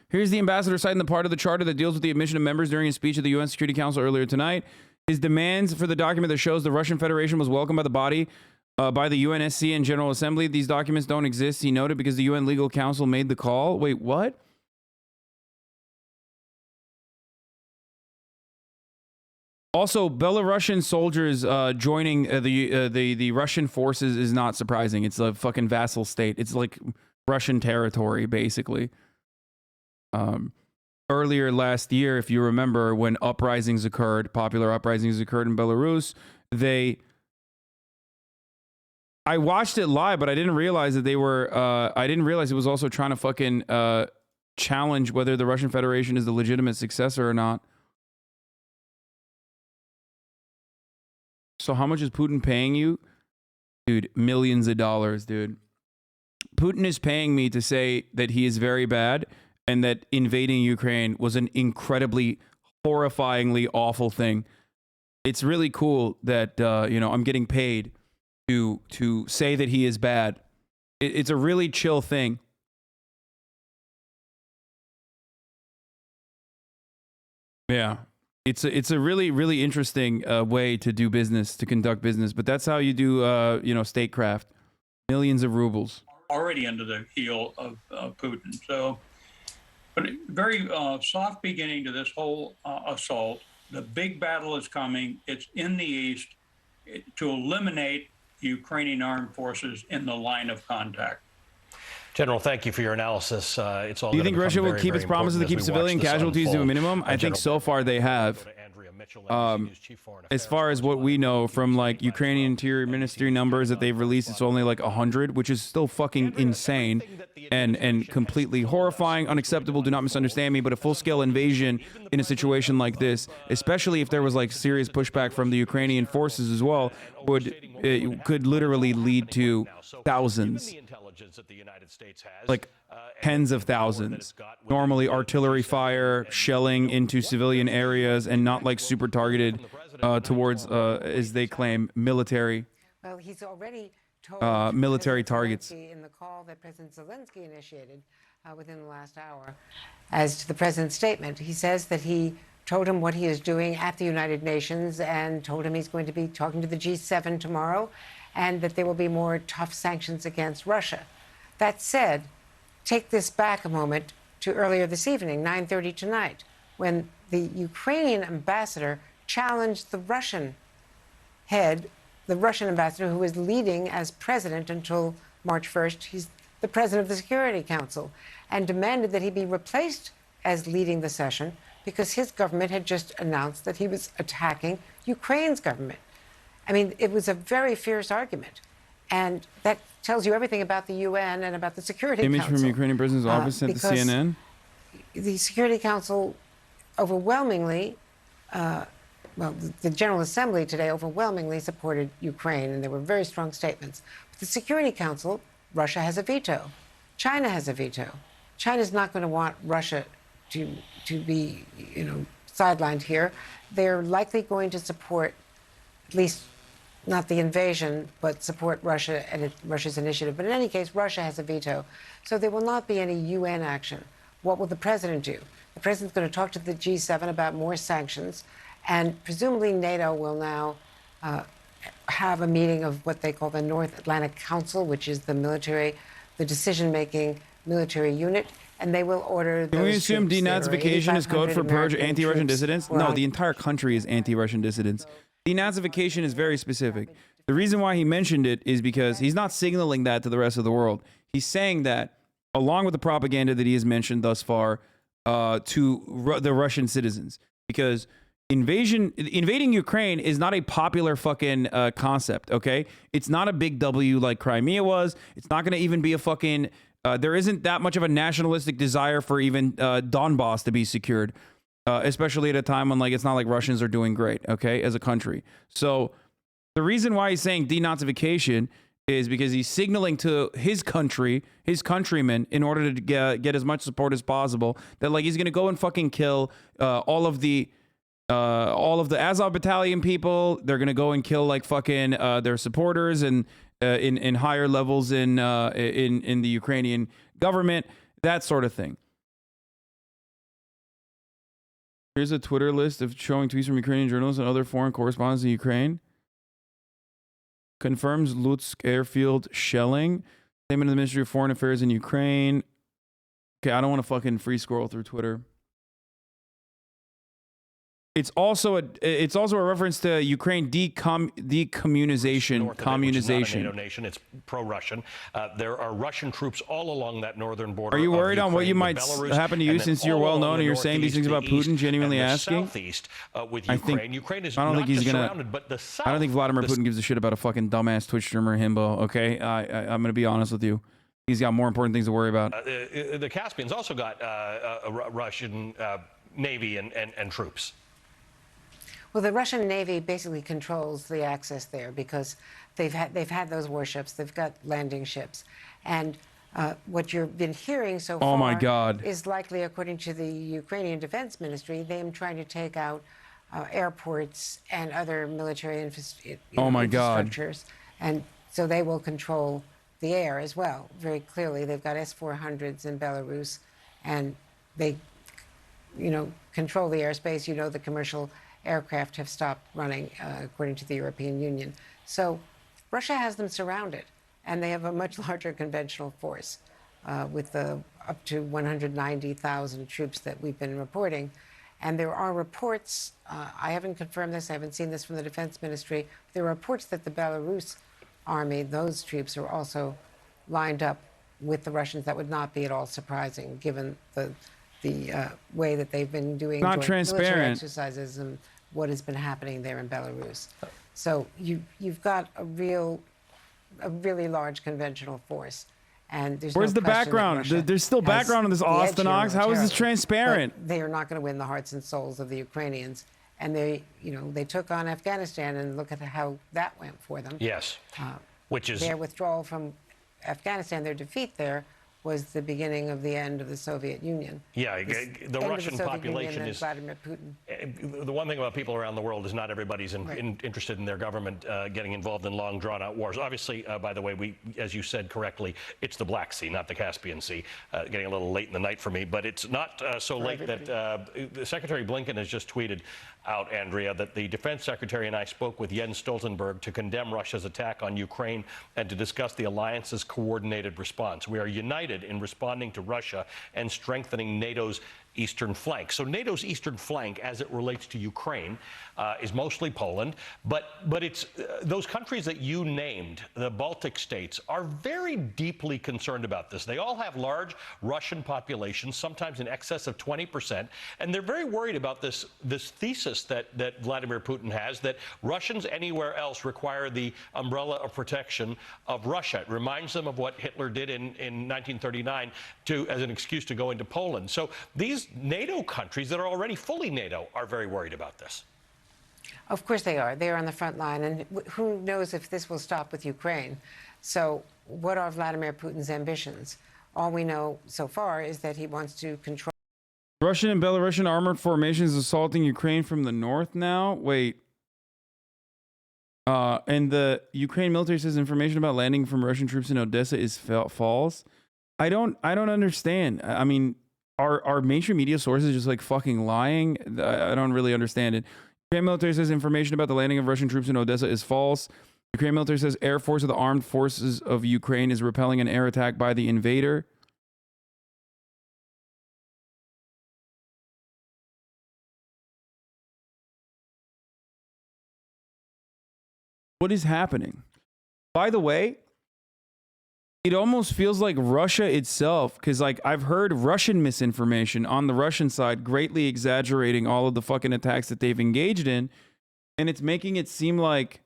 Here's the ambassador citing the part of the charter that deals with the admission of members during his speech at the UN Security Council earlier tonight. His demands for the document that shows the Russian Federation was welcomed by the body, by the UNSC and General Assembly. These documents don't exist, he noted, because the UN Legal Council made the call. Wait, what? Also, Belarusian soldiers joining the Russian forces is not surprising. It's a fucking vassal state. It's like Russian territory, basically. Earlier last year, if you remember, when uprisings occurred, popular uprisings occurred in Belarus, I watched it live, but I didn't realize that they were, I didn't realize it was also trying to fucking challenge whether the Russian Federation is the legitimate successor or not. So how much is Putin paying you? Dude, millions of dollars, dude. Putin is paying me to say that he is very bad and that invading Ukraine was an incredibly, horrifyingly awful thing. It's really cool that, I'm getting paid to say that he is bad. It's a really chill thing. Yeah. It's a really, really interesting way to do business, to conduct business. But that's how you do, statecraft. Millions of rubles. Already under the heel of Putin. So, but very soft beginning to this whole assault. The big battle is coming. It's in the east to eliminate the Ukrainian armed forces in the line of contact. General, thank you for your analysis. It's all. Do you think Russia will keep its promises to keep civilian casualties to a minimum? I think so far they have. As far as what we know from like Ukrainian Interior Ministry numbers that they've released, it's only like 100, which is still fucking insane and completely horrifying, unacceptable. Do not misunderstand me, but a full-scale invasion in a situation like this, especially if there was like serious pushback from the Ukrainian forces as well, could literally lead to thousands. Like tens of thousands. Normally artillery fire, shelling into civilian areas, and not like super targeted towards, as they claim, military. Well, he's already told military President targets. Zelensky in the call that President Zelensky initiated within the last hour as to the president's statement. He says that he told him what he is doing at the United Nations and told him he's going to be talking to the G7 tomorrow and that there will be more tough sanctions against Russia. That said, take this back a moment to earlier this evening, 9:30 tonight, when the Ukrainian ambassador challenged the Russian ambassador who was leading as president until March 1st. He's the president of the Security Council, and demanded that he be replaced as leading the session because his government had just announced that he was attacking Ukraine's government. I mean, it was a very fierce argument. And that tells you everything about the UN and about the Security Image Council. from Ukrainian president's office sent to CNN. The Security Council overwhelmingly, the General Assembly today overwhelmingly supported Ukraine, and there were very strong statements. But the Security Council, Russia has a veto. China has a veto. China's not going to want Russia to be, sidelined here. They're likely going to support, at least not the invasion, but support Russia and Russia's initiative. But in any case, Russia has a veto. So there will not be any UN action. What will the president do? The president's going to talk to the G7 about more sanctions, and presumably NATO will now have a meeting of what they call the North Atlantic Council, which is the decision-making military unit, and they will order those. Can we assume troops. denazification is code for purge American anti-Russian troops dissidents? were No, on- the entire country is anti-Russian dissidents. Denazification is very specific. The reason why he mentioned it is because he's not signaling that to the rest of the world. He's saying that, along with the propaganda that he has mentioned thus far, to the Russian citizens, because invading Ukraine is not a popular fucking concept. Okay, it's not a big W like Crimea was. It's not going to even be a fucking. There isn't that much of a nationalistic desire for even Donbass to be secured, especially at a time when it's not like Russians are doing great. Okay, as a country. So the reason why he's saying denazification is because he's signaling to his country, his countrymen, in order to get as much support as possible, that he's gonna go and fucking kill all of the Azov battalion people. They're gonna go and kill fucking their supporters and in higher levels in the Ukrainian government, that sort of thing. Here's a Twitter list of showing tweets from Ukrainian journalists and other foreign correspondents in Ukraine. Confirms Lutsk airfield shelling. Statement of the Ministry of Foreign Affairs in Ukraine. Okay, I don't want to fucking free scroll through Twitter. It's also a reference to Ukraine decommunization. North of it, which is not a NATO nation. It's pro-Russian. There are Russian troops all along that northern border. Are you worried on what you might Belarus, happen to you since you're well known and you're saying these things about Putin? Genuinely asking. Southeast, with Ukraine. Ukraine is I don't think he's gonna. surrounded, but the south, I don't think Vladimir Putin gives a shit about a fucking dumbass Twitch streamer himbo. Okay, I'm gonna be honest with you. He's got more important things to worry about. The Caspian's also got a Russian Navy and troops. Well, the Russian Navy basically controls the access there because they've had those warships. They've got landing ships, and what you've been hearing so far, oh my God, is likely, according to the Ukrainian Defense Ministry, them trying to take out airports and other military infrastructures, and so they will control the air as well. Very clearly, they've got S-400s in Belarus, and they, control the airspace. The commercial aircraft have stopped running, according to the European Union. So Russia has them surrounded, and they have a much larger conventional force with up to 190,000 troops that we've been reporting. And there are reports, I haven't confirmed this, I haven't seen this from the Defense Ministry, there are reports that the Belarus army, those troops are also lined up with the Russians. That would not be at all surprising, given the way that they've been doing not joint transparent military exercises and what has been happening there in Belarus. So you've got a really large conventional force, and there's where's no the background? There's still background on this Austin Ox. How is this transparent? But they are not going to win the hearts and souls of the Ukrainians, and they took on Afghanistan, and look at how that went for them. Yes, which is their withdrawal from Afghanistan, their defeat there was the beginning of the end of the Soviet Union. Yeah, the Russian population is Vladimir Putin. the one thing about people around the world is not everybody's interested in their government getting involved in long, drawn-out wars. Obviously, by the way, as you said correctly, it's the Black Sea, not the Caspian Sea. Getting a little late in the night for me, but it's not so late that Secretary Blinken has just tweeted out, Andrea, that the defense secretary and I spoke with Jens Stoltenberg to condemn Russia's attack on Ukraine and to discuss the alliance's coordinated response. We are united in responding to Russia and strengthening NATO's eastern flank. So NATO's eastern flank, as it relates to Ukraine, is mostly Poland, but it's those countries that you named, the Baltic states, are very deeply concerned about this. They all have large Russian populations, sometimes in excess of 20%, and they're very worried about this thesis that Vladimir Putin has, that Russians anywhere else require the umbrella of protection of Russia. It reminds them of what Hitler did in 1939 as an excuse to go into Poland. So these NATO countries that are already fully NATO are very worried about this. Of course they are. They are on the front line. And who knows if this will stop with Ukraine. So what are Vladimir Putin's ambitions? All we know so far is that he wants to control. Russian and Belarusian armored formations assaulting Ukraine from the north now? Wait. And the Ukraine military says information about landing from Russian troops in Odessa is false. I don't understand. I mean, are mainstream media sources just like fucking lying? I don't really understand it. Ukraine military says information about the landing of Russian troops in Odessa is false. Ukraine military says Air Force of the Armed Forces of Ukraine is repelling an air attack by the invader. What is happening? By the way, it almost feels like Russia itself, because like I've heard Russian misinformation on the Russian side greatly exaggerating all of the fucking attacks that they've engaged in, and it's making it seem like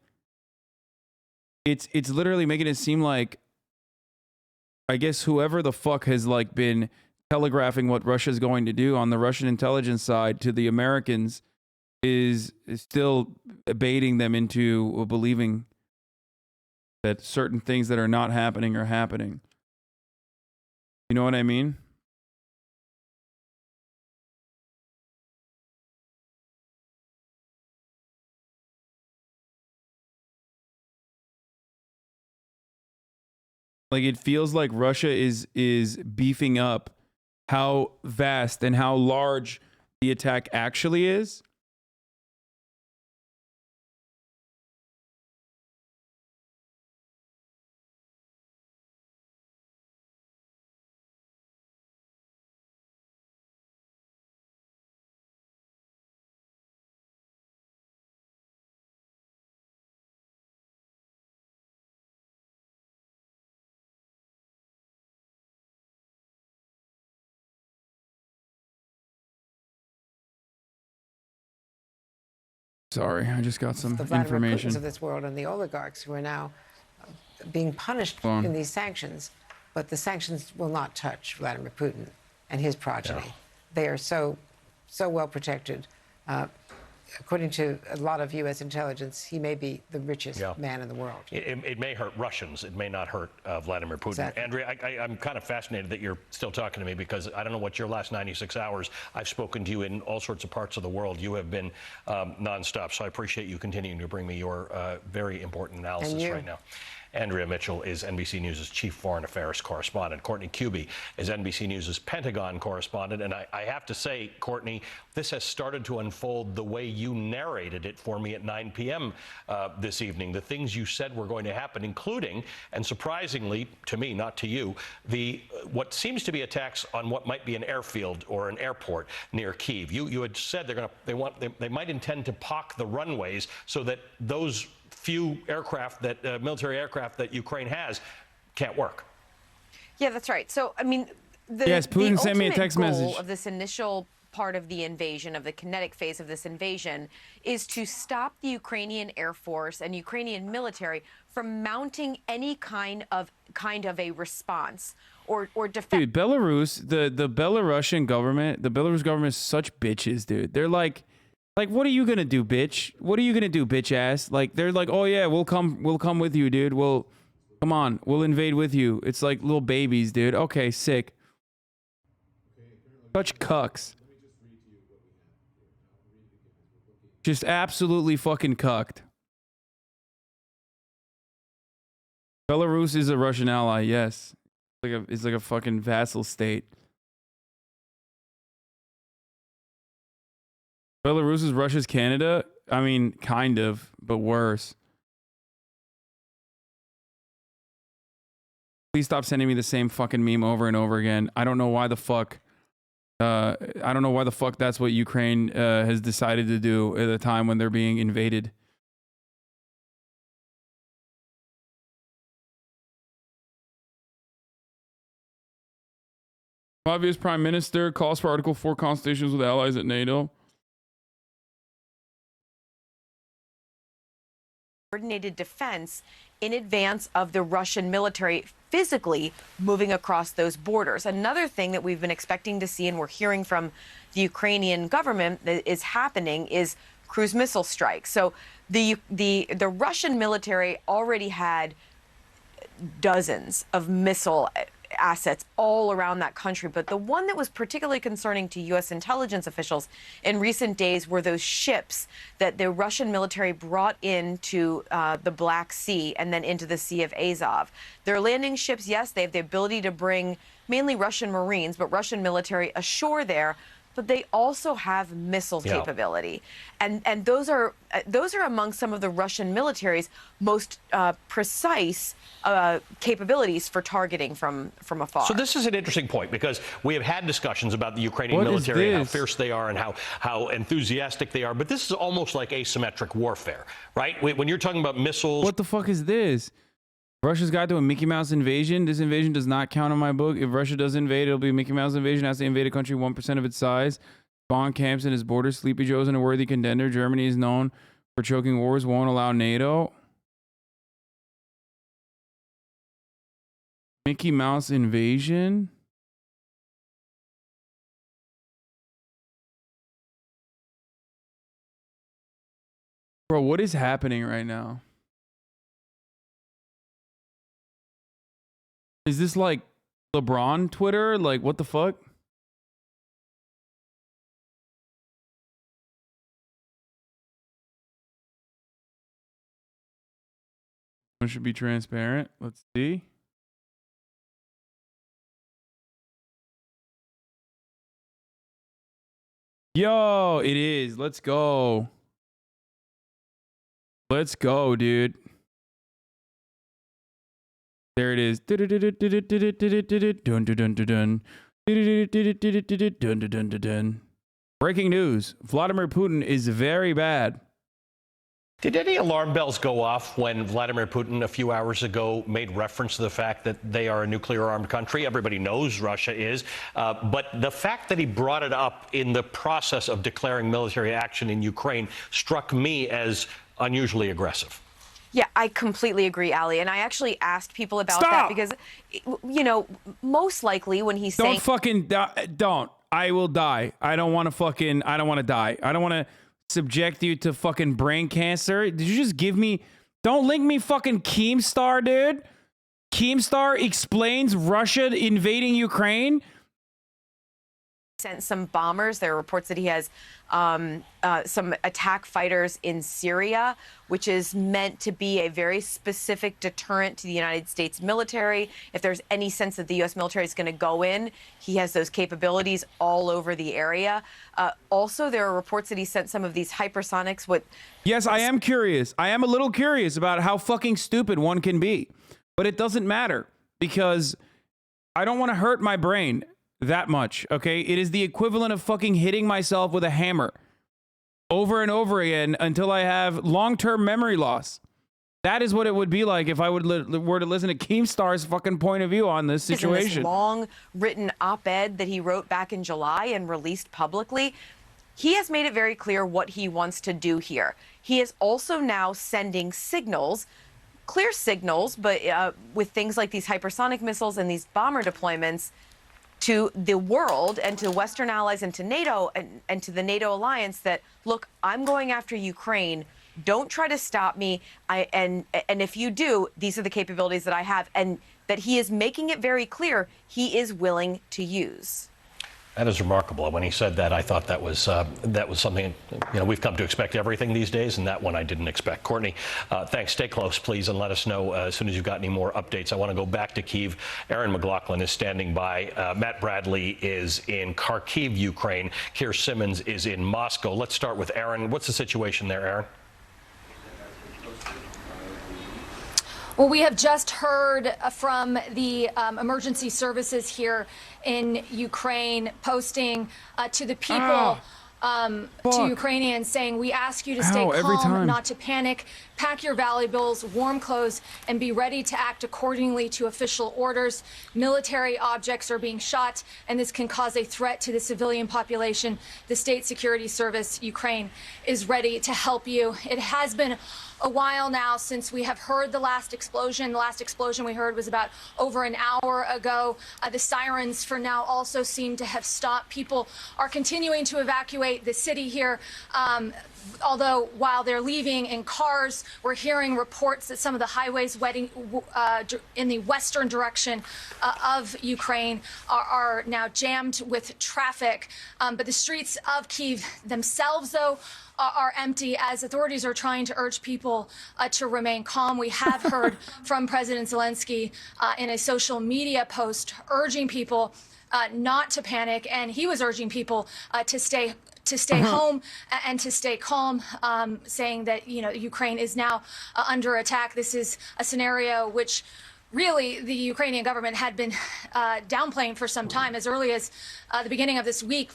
it's literally making it seem like, I guess, whoever the fuck has like been telegraphing what Russia's going to do on the Russian intelligence side to the Americans is still baiting them into believing that certain things that are not happening are happening. You know what I mean? Like it feels like Russia is beefing up how vast and how large the attack actually is. Sorry, I just got some information. Of this world and the oligarchs who are now being punished in these sanctions, but the sanctions will not touch Vladimir Putin and his progeny. Yeah. They are so well protected. According to a lot of U.S. intelligence, he may be the richest man in the world. It may hurt Russians. It may not hurt Vladimir Putin. Exactly. Andrea, I'm kind of fascinated that you're still talking to me, because I don't know what your last 96 hours. I've spoken to you in all sorts of parts of the world. You have been nonstop, so I appreciate you continuing to bring me your very important analysis right now. Andrea Mitchell is NBC News' chief foreign affairs correspondent. Courtney Kube is NBC News' Pentagon correspondent. And I have to say, Courtney, this has started to unfold the way you narrated it for me at 9 p.m. This evening. The things you said were going to happen, including, and surprisingly to me, not to you, what seems to be attacks on what might be an airfield or an airport near Kyiv. You had said they might intend to pock the runways so that those few aircraft military aircraft that Ukraine has can't work. Yeah, that's right. So, I mean, Putin sent me a text message of this initial part of the invasion, of the kinetic phase of this invasion, is to stop the Ukrainian Air Force and Ukrainian military from mounting any kind of a response or defense. Dude, Belarus, the Belarusian government, the Belarus government is such bitches, dude. They're like, what are you gonna do, bitch? What are you gonna do, bitch ass? Like, they're like, oh yeah, we'll come with you, dude. Come on, we'll invade with you. It's like little babies, dude. Okay, sick. Such cucks. Just absolutely fucking cucked. Belarus is a Russian ally, yes. It's like a fucking vassal state. Belarus is Russia's Canada? I mean, kind of, but worse. Please stop sending me the same fucking meme over and over again. I don't know why the fuck. I don't know why the fuck that's what Ukraine has decided to do at a time when they're being invaded. Latvia's prime minister calls for Article 4 consultations with allies at NATO. Coordinated defense in advance of the Russian military physically moving across those borders. Another thing that we've been expecting to see and we're hearing from the Ukrainian government that is happening is cruise missile strikes. So the Russian military already had dozens of missile assets all around that country. But the one that was particularly concerning to U.S. intelligence officials in recent days were those ships that the Russian military brought into the Black Sea and then into the Sea of Azov. They're landing ships, yes, they have the ability to bring mainly Russian Marines, but Russian military ashore there. But they also have missile capability, and those are among some of the Russian military's most precise capabilities for targeting from afar. So this is an interesting point because we have had discussions about the Ukrainian military and how fierce they are and how enthusiastic they are, but this is almost like asymmetric warfare, right? When you're talking about missiles. What the fuck is this? Russia's guide to a Mickey Mouse invasion. This invasion does not count on my book. If Russia does invade, it'll be a Mickey Mouse invasion. It has to invade a country 1% of its size. Spawn camps in its borders. Sleepy Joe's and a worthy contender. Germany is known for choking wars. Won't allow NATO. Mickey Mouse invasion. Bro, what is happening right now? Is this like LeBron Twitter? Like, what the fuck? It should be transparent. Let's see. Yo, it is. Let's go. Let's go, dude. There it is. Breaking news. Vladimir Putin is very bad. Did any alarm bells go off when Vladimir Putin a few hours ago made reference to the fact that they are a nuclear-armed country? Everybody knows Russia is. But the fact that he brought it up in the process of declaring military action in Ukraine struck me as unusually aggressive. Yeah, I completely agree, Ali. And I actually asked people about that because, you know, most likely when he's saying... Don't. I will die. I don't want to die. I don't want to subject you to fucking brain cancer. Did you just give me... Don't link me fucking Keemstar, dude. Keemstar explains Russia invading Ukraine. Sent some bombers. There are reports that he has some attack fighters in Syria, which is meant to be a very specific deterrent to the United States military. If there's any sense that the U.S. military is going to go in, he has those capabilities all over the area. Also, there are reports that he sent some of these hypersonics. Yes, I am curious. I am a little curious about how fucking stupid one can be. But it doesn't matter because I don't want to hurt my brain that much, okay? It is the equivalent of fucking hitting myself with a hammer over and over again until I have long-term memory loss. That is what it would be like if I were to listen to Keemstar's fucking point of view on this situation. This long written op-ed that he wrote back in July and released publicly, he has made it very clear what he wants to do here. He is also now sending signals, clear signals, but with things like these hypersonic missiles and these bomber deployments to the world and to Western allies and to NATO and to the NATO alliance that, look, I'm going after Ukraine. Don't try to stop me. And if you do, these are the capabilities that I have. And that he is making it very clear he is willing to use. That is remarkable. When he said that, I thought that was something, we've come to expect everything these days, and that one I didn't expect. Courtney, thanks. Stay close, please, and let us know as soon as you've got any more updates. I want to go back to Kyiv. Aaron McLaughlin is standing by. Matt Bradley is in Kharkiv, Ukraine. Keir Simmons is in Moscow. Let's start with Aaron. What's the situation there, Aaron? Well, we have just heard from the emergency services here in Ukraine posting to the people, to Ukrainians, saying, we ask you to stay calm, not to panic, pack your valuables, warm clothes, and be ready to act accordingly to official orders. Military objects are being shot, and this can cause a threat to the civilian population. The State Security Service, Ukraine, is ready to help you. It has been a while now since we have heard the last explosion. The last explosion we heard was about over an hour ago. The sirens for now also seem to have stopped. People are continuing to evacuate the city here. Although while they're leaving in cars, we're hearing reports that some of the highways in the western direction of Ukraine are now jammed with traffic. But the streets of Kyiv themselves, though, are empty as authorities are trying to urge people to remain calm. We have heard from President Zelensky in a social media post urging people not to panic, and he was urging people to stay home and to stay calm, saying that Ukraine is now under attack. This is a scenario which really the Ukrainian government had been downplaying for some time. As early as the beginning of this week,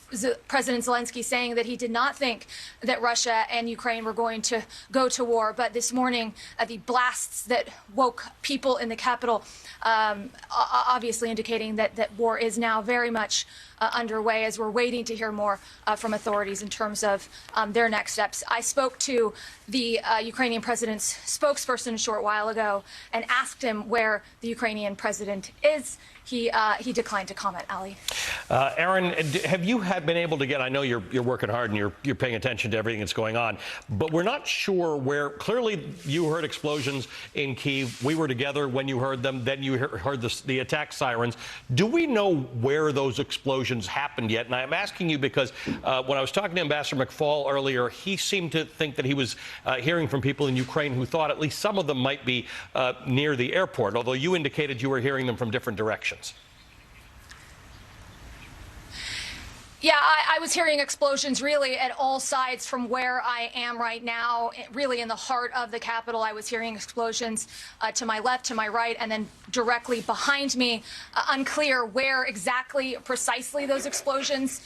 President Zelensky saying that he did not think that Russia and Ukraine were going to go to war. But this morning, the blasts that woke people in the capital, obviously indicating that war is now very much underway, as we're waiting to hear more from authorities in terms of their next steps. I spoke to the Ukrainian president's spokesperson a short while ago and asked him where the Ukrainian president is. He declined to comment, Ali. Aaron, have you been able to get, I know you're working hard and you're paying attention to everything that's going on, but we're not sure where. Clearly you heard explosions in Kyiv. We were together when you heard them. Then you heard the attack sirens. Do we know where those explosions happened yet? And I'm asking you because when I was talking to Ambassador McFaul earlier, he seemed to think that he was hearing from people in Ukraine who thought at least some of them might be near the airport, although you indicated you were hearing them from different directions. Yeah, I was hearing explosions really at all sides from where I am right now, really in the heart of the capital. I was hearing explosions to my left, to my right, and then directly behind me. Unclear where exactly, precisely those explosions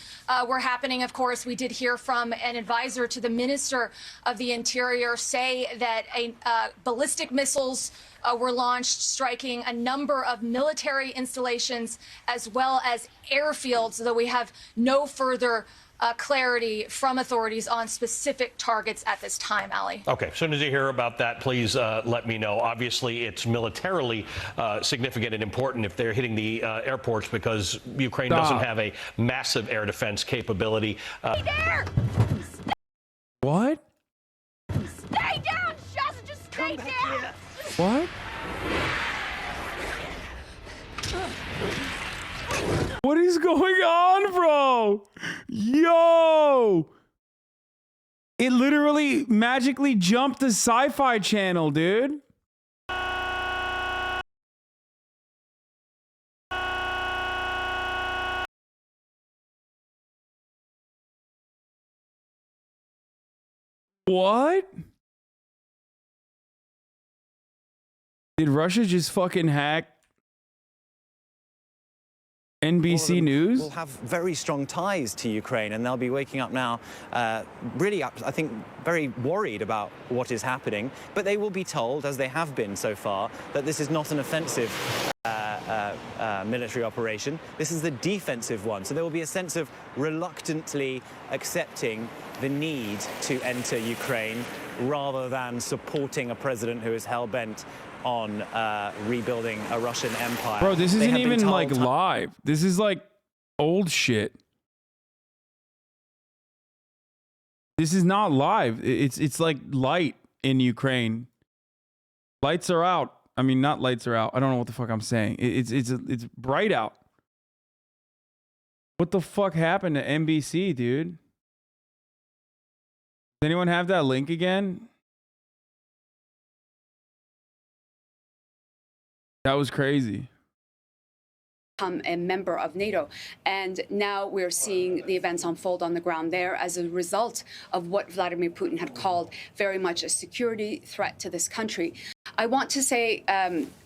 were happening. Of course, we did hear from an advisor to the Minister of the Interior say that ballistic missiles were launched, striking a number of military installations as well as airfields, though we have no further clarity from authorities on specific targets at this time, Ali. Okay, as soon as you hear about that, please let me know. Obviously, it's militarily significant and important if they're hitting the airports because Ukraine doesn't have a massive air defense capability. Stay there! What? Stay down, just stay down! What? What is going on, bro? Yo! It literally magically jumped the Sci-Fi Channel, dude. What? Did Russia just fucking hack NBC News? Will have very strong ties to Ukraine, and they'll be waking up now, really, I think, very worried about what is happening. But they will be told, as they have been so far, that this is not an offensive military operation. This is the defensive one. So there will be a sense of reluctantly accepting the need to enter Ukraine rather than supporting a president who is hell-bent on rebuilding a Russian empire. Bro, this isn't even like live. This is like old shit. This is not live. It's like light in Ukraine. Lights are out. I mean, not lights are out. I don't know what the fuck I'm saying. It's bright out. What the fuck happened to NBC, dude? Does anyone have that link again? That was crazy. A member of NATO. And now we're seeing the events unfold on the ground there as a result of what Vladimir Putin had called very much a security threat to this country. I want to say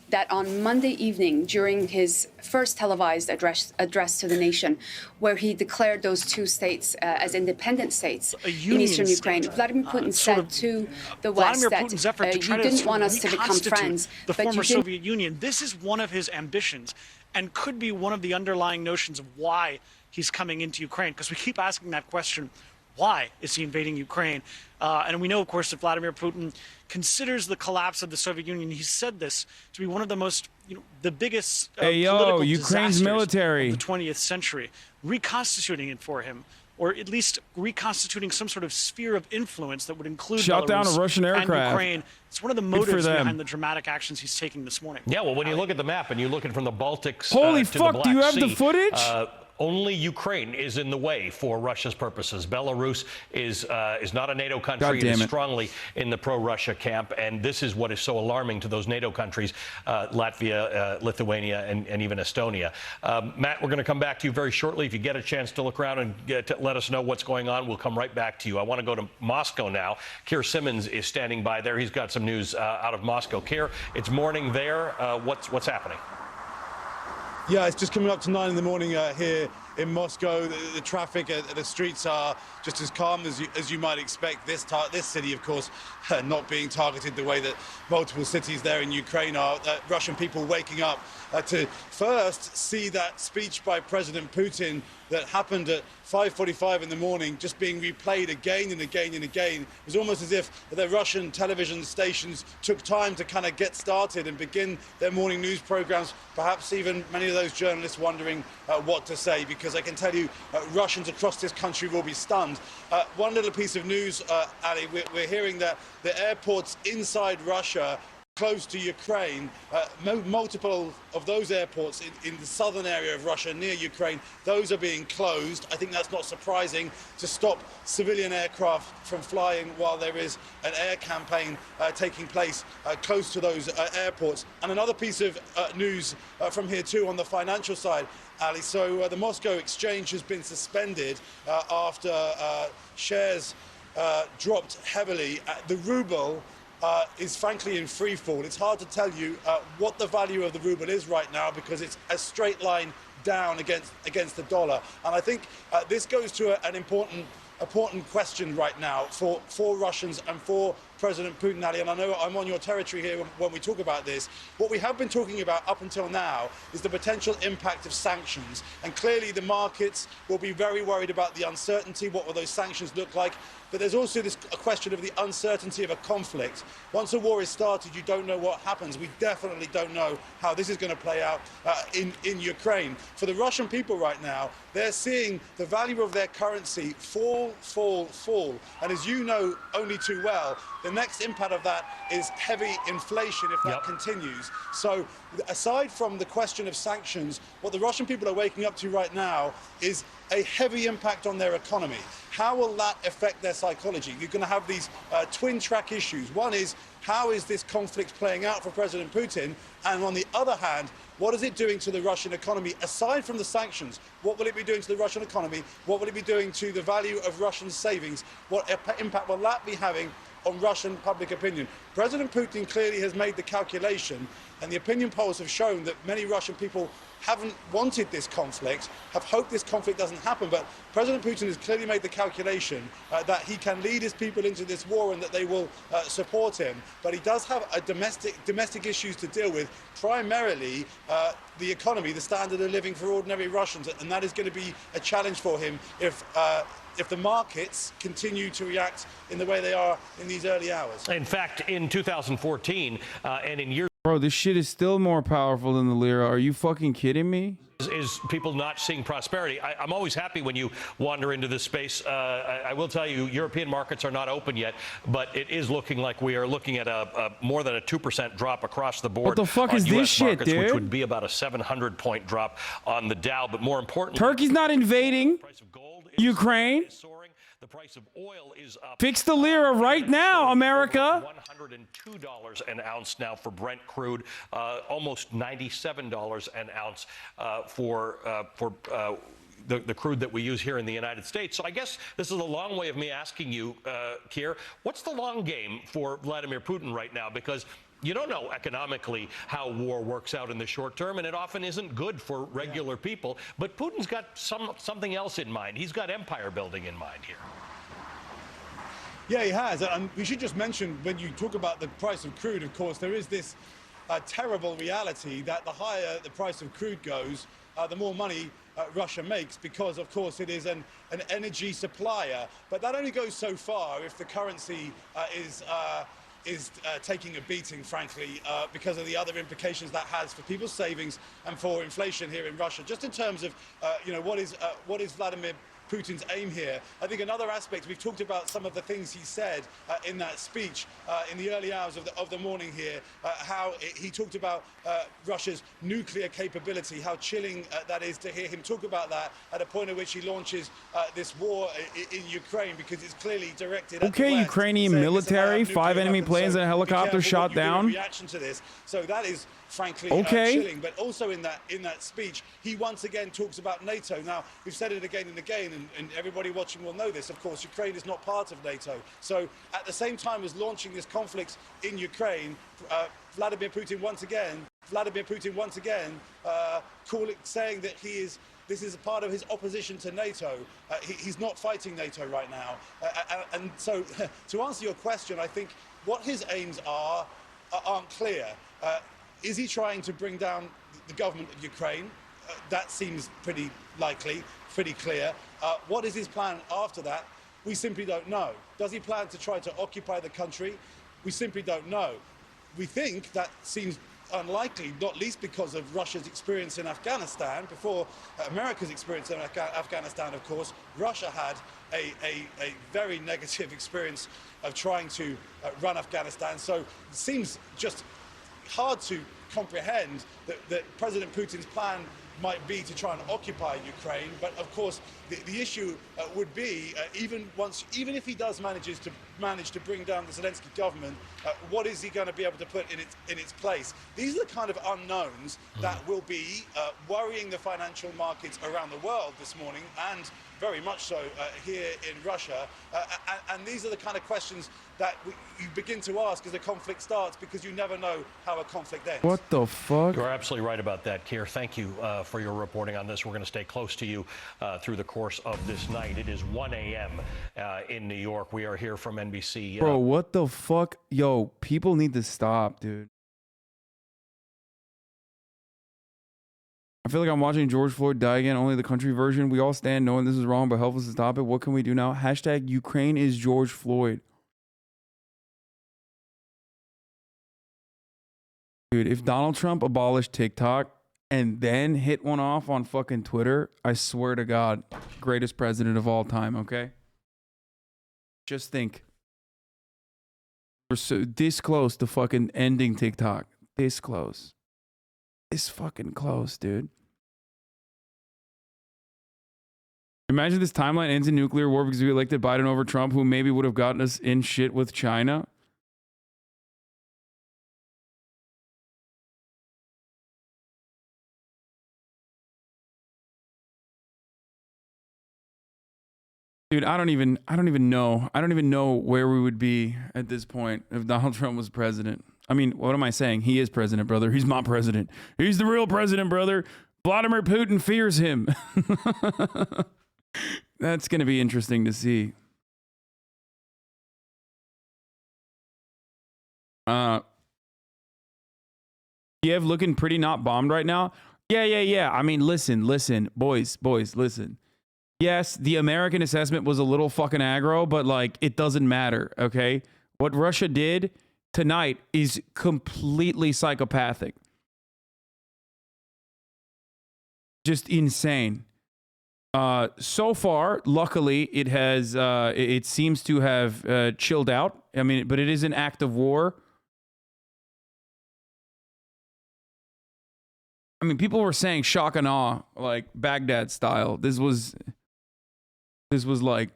that on Monday evening, during his first televised address to the nation, where he declared those two states as independent states in eastern Ukraine, Vladimir Putin said to the West that you didn't want us to become friends, the but former Soviet Union. This is one of his ambitions, and could be one of the underlying notions of why he's coming into Ukraine, because we keep asking that question, why is he invading Ukraine? And we know, of course, that Vladimir Putin considers the collapse of the Soviet Union, he's said this, to be one of the most, the biggest political Ukraine's military of the 20th century, reconstituting it for him, or at least reconstituting some sort of sphere of influence that would include shot Belarus down a Russian and aircraft. Ukraine. It's one of the motives behind the dramatic actions he's taking this morning. Yeah, well, when you look at the map and you look at from the Baltics Holy to the fuck, Black do you have Sea, the footage? Only Ukraine is in the way for Russia's purposes. Belarus is not a NATO country. It is strongly in the pro-Russia camp, and this is what is so alarming to those NATO countries, Latvia, Lithuania, and even Estonia. Matt, we're going to come back to you very shortly. If you get a chance to look around and let us know what's going on, we'll come right back to you. I want to go to Moscow now. Keir Simmons is standing by there. He's got some news out of Moscow. Keir, it's morning there. What's happening? Yeah, it's just coming up to 9 in the morning here in Moscow. The traffic, the streets are just as calm as you might expect. This city, of course, not being targeted the way that multiple cities there in Ukraine are. Russian people waking up to first see that speech by President Putin that happened at 5:45 in the morning, just being replayed again and again and again. It was almost as if the Russian television stations took time to kind of get started and begin their morning news programs, perhaps even many of those journalists wondering what to say, because I can tell you Russians across this country will be stunned. One little piece of news, Ali, we're hearing that the airports inside Russia close to Ukraine, multiple of those airports in the southern area of Russia near Ukraine, those are being closed. I think that's not surprising, to stop civilian aircraft from flying while there is an air campaign taking place close to those airports. And another piece of news from here too on the financial side, Ali. So the Moscow exchange has been suspended after shares dropped heavily. The ruble is frankly in free fall. It's hard to tell you what the value of the ruble is right now, because it's a straight line down against the dollar. And I think this goes to an important question right now for Russians and for President Putin, Ali, and I know I'm on your territory here when we talk about this. What we have been talking about up until now is the potential impact of sanctions. And clearly the markets will be very worried about the uncertainty. What will those sanctions look like? But there's also a question of the uncertainty of a conflict. Once a war is started, you don't know what happens. We definitely don't know how this is going to play out in Ukraine. For the Russian people right now, they're seeing the value of their currency fall. And as you know only too well, the next impact of that is heavy inflation if that continues. So aside from the question of sanctions, what the Russian people are waking up to right now is a heavy impact on their economy. How will that affect their psychology? You're going to have these twin track issues. One is, how is this conflict playing out for President Putin? And on the other hand, what is it doing to the Russian economy? Aside from the sanctions, what will it be doing to the Russian economy? What will it be doing to the value of Russian savings? What impact will that be having on Russian public opinion? President Putin clearly has made the calculation, and the opinion polls have shown that many Russian people haven't wanted this conflict, have hoped this conflict doesn't happen, but President Putin has clearly made the calculation that he can lead his people into this war and that they will support him. But he does have a domestic issues to deal with, primarily the economy, the standard of living for ordinary Russians, and that is going to be a challenge for him if the markets continue to react in the way they are in these early hours. In fact, in 2014 and in years... Bro, this shit is still more powerful than the lira. Are you fucking kidding me? is people not seeing prosperity. I'm always happy when you wander into this space. I will tell you, European markets are not open yet, but it is looking like we are looking at a more than a 2% drop across the board. What the fuck on is US this shit, markets, dude? Which would be about a 700-point drop on the Dow. But more importantly, Turkey's not invading Ukraine. the price of oil is up. Fix the lira right now, America. $102 an ounce now for Brent crude, almost $97 an ounce for the crude that we use here in the United States. So I guess this is a long way of me asking you, Keir, what's the long game for Vladimir Putin right now? Because you don't know economically how war works out in the short term, and it often isn't good for regular people. But Putin's got something else in mind. He's got empire building in mind here. Yeah, he has. And we should just mention, when you talk about the price of crude, of course, there is this terrible reality that the higher the price of crude goes, the more money Russia makes, because, of course, it is an energy supplier. But that only goes so far if the currency is taking a beating, frankly, because of the other implications that has for people's savings and for inflation here in Russia. Just in terms of, what is Vladimir Putin's aim here? I think another aspect, we've talked about some of the things he said in that speech in the early hours of the morning here, how he talked about Russia's nuclear capability, how chilling that is to hear him talk about that at a point at which he launches this war in Ukraine, because it's clearly directed at the West, Ukrainian military, 5 enemy planes and a helicopter shot down. Reaction to this. So that is frankly chilling. But also in that speech, he once again talks about NATO. Now, we've said it again and again, and everybody watching will know this. Of course, Ukraine is not part of NATO. So at the same time as launching this conflict in Ukraine, Vladimir Putin once again saying that this is a part of his opposition to NATO. He's not fighting NATO right now. And so to answer your question, I think what his aims aren't clear. Is he trying to bring down the government of Ukraine? That seems pretty likely, pretty clear. What is his plan after that? We simply don't know. Does he plan to try to occupy the country? We simply don't know. We think that seems unlikely, not least because of Russia's experience in Afghanistan. Before America's experience in Afghanistan, of course, Russia had a very negative experience of trying to run Afghanistan. So it seems just hard to comprehend that President Putin's plan might be to try and occupy Ukraine. But of course, the issue would be even if he does manage to bring down the Zelensky government, what is he going to be able to put in its place? These are the kind of unknowns that will be worrying the financial markets around the world this morning, and very much so here in Russia. And these are the kind of questions that you begin to ask as the conflict starts, because you never know how a conflict ends. What the fuck? You're absolutely right about that, Keir. Thank you for your reporting on this. We're going to stay close to you through the course of this night. It is 1 a.m. In New York. We are here from NBC. Bro, what the fuck? Yo, people need to stop, dude. I feel like I'm watching George Floyd die again, only the country version. We all stand knowing this is wrong, but helpless to stop it. What can we do now? Hashtag Ukraine is George Floyd. Dude, if Donald Trump abolished TikTok and then hit one off on fucking Twitter, I swear to God, greatest president of all time, okay? Just think. We're so this close to fucking ending TikTok. This close. This fucking close, dude. Imagine this timeline ends in nuclear war because we elected Biden over Trump, who maybe would have gotten us in shit with China. Dude, I don't even know. I don't even know where we would be at this point if Donald Trump was president. I mean, what am I saying? He is president, brother. He's my president. He's the real president, brother. Vladimir Putin fears him. That's going to be interesting to see. Kiev looking pretty not bombed right now. Yeah. I mean, listen, boys, listen. Yes, the American assessment was a little fucking aggro, but like, it doesn't matter, okay? What Russia did tonight is completely psychopathic. Just insane. So far, luckily, it has. It seems to have chilled out. I mean, but it is an act of war. I mean, people were saying shock and awe, like Baghdad style. This was like,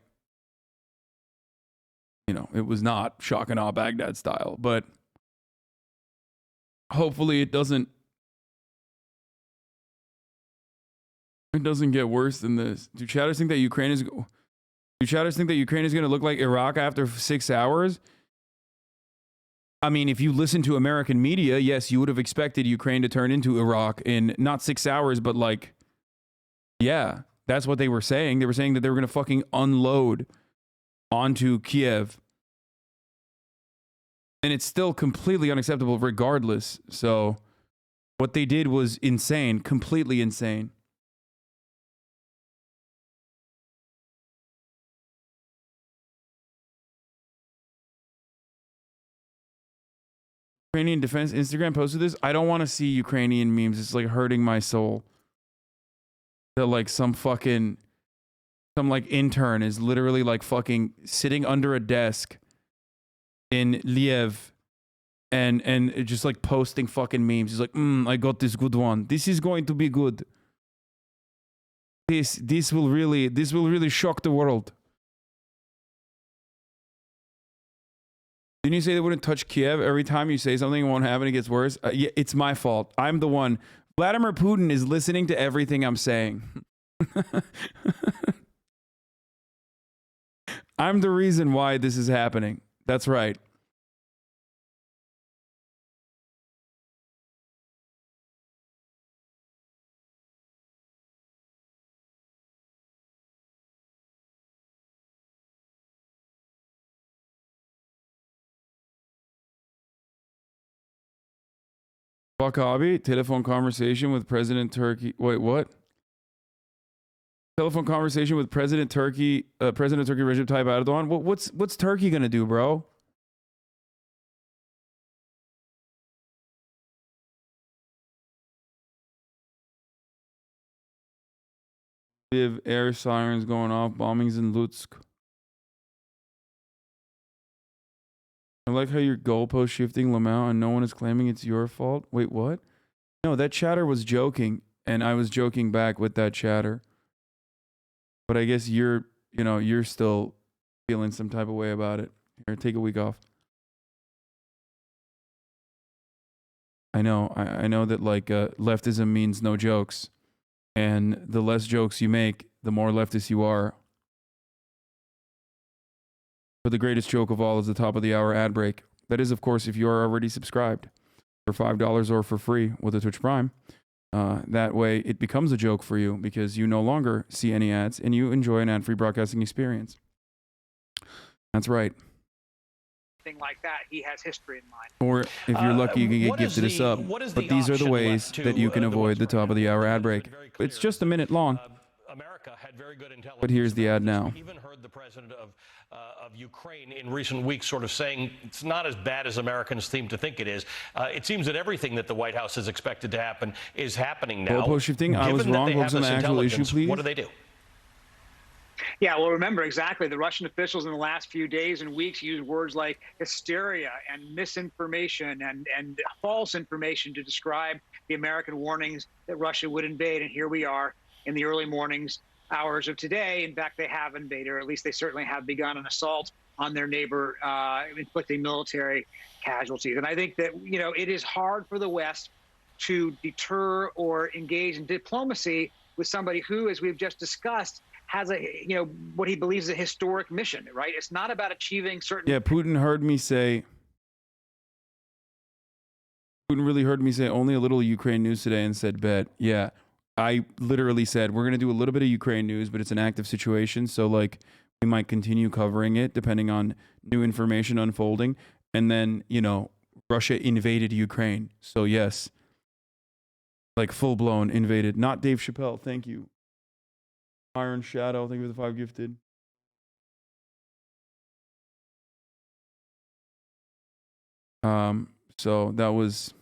you know, it was not shock and awe Baghdad style, but hopefully it doesn't get worse than this. Do chatters think that Ukraine is going to look like Iraq after 6 hours? I mean, if you listen to American media, yes, you would have expected Ukraine to turn into Iraq in not 6 hours, but like, yeah, that's what they were saying. They were saying that they were going to fucking unload onto Kiev. And it's still completely unacceptable regardless. So what they did was insane, completely insane. Ukrainian Defense Instagram posted this. I don't want to see Ukrainian memes. It's like hurting my soul. That like some like intern is literally like fucking sitting under a desk in Liev and just like posting fucking memes. He's like, I got this good one. This is going to be good. This will really shock the world. Didn't you say they wouldn't touch Kiev? Every time you say something, it won't happen. It gets worse. Yeah, it's my fault. I'm the one. Vladimir Putin is listening to everything I'm saying. I'm the reason why this is happening. That's right. HasanAbi, telephone conversation with President Turkey. Wait, what? Telephone conversation with President Turkey Recep Tayyip Erdogan. What's Turkey gonna do, bro? Kiev air sirens going off, bombings in Lutsk. I like how your goalpost shifting, Lamau, and no one is claiming it's your fault. Wait, what? No, that chatter was joking, and I was joking back with that chatter. But I guess you're still feeling some type of way about it. Here, take a week off. I know that like leftism means no jokes, and the less jokes you make, the more leftist you are. But the greatest joke of all is the top of the hour ad break. That is, of course, if you are already subscribed for $5 or for free with a Twitch Prime. That way, it becomes a joke for you because you no longer see any ads and you enjoy an ad-free broadcasting experience. That's right. Thing like that, he has history in mind. Or if you're lucky, you can get gifted a sub. But these are the ways that you can avoid the top of the hour ad break. It's just a minute long. America had very good intelligence. But here's the ad now. We even heard the president of Ukraine in recent weeks sort of saying it's not as bad as Americans seem to think it is. It seems that everything that the White House has expected to happen is happening now. Goalpost shifting. I was wrong. Focus on the actual issue, please. What do they do? Yeah, well, remember exactly. The Russian officials in the last few days and weeks used words like hysteria and misinformation and false information to describe the American warnings that Russia would invade. And here we are in the early hours of today. In fact, they have invaded, or at least they certainly have begun an assault on their neighbor, inflicting military casualties. And I think that, it is hard for the West to deter or engage in diplomacy with somebody who, as we've just discussed, has what he believes is a historic mission, right? It's not about achieving certain... Yeah, Putin really heard me say only a little Ukraine news today and said, bet. Yeah, I literally said, we're going to do a little bit of Ukraine news, but it's an active situation. So like we might continue covering it depending on new information unfolding. And then, Russia invaded Ukraine. So yes, like full blown invaded. Not Dave Chappelle. Thank you. Iron Shadow, thank you for the 5 gifted. So that was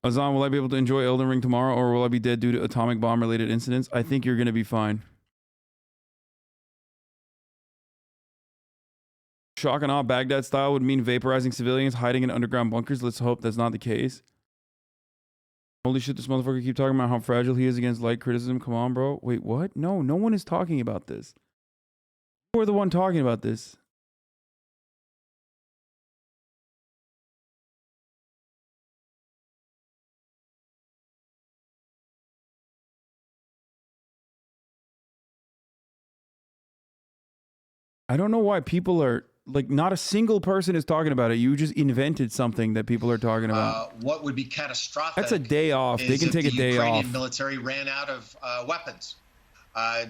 Hasan, will I be able to enjoy Elden Ring tomorrow, or will I be dead due to atomic bomb related incidents? I think you're going to be fine. Shock and awe Baghdad style would mean vaporizing civilians, hiding in underground bunkers. Let's hope that's not the case. Holy shit, this motherfucker keep talking about how fragile he is against light criticism. Come on, bro. Wait, what? No, no one is talking about this. You're the one talking about this. I don't know why people are like, not a single person is talking about it. You just invented something that people are talking about. What would be catastrophic? That's a day off. They can take a day Ukrainian off. Military ran out of weapons.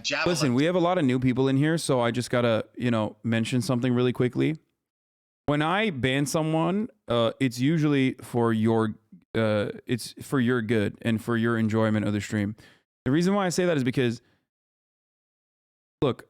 Javelin. Listen, we have a lot of new people in here, so I just gotta, you know, mention something really quickly. When I ban someone, it's usually for your, it's for your good and for your enjoyment of the stream. The reason why I say that is because, look,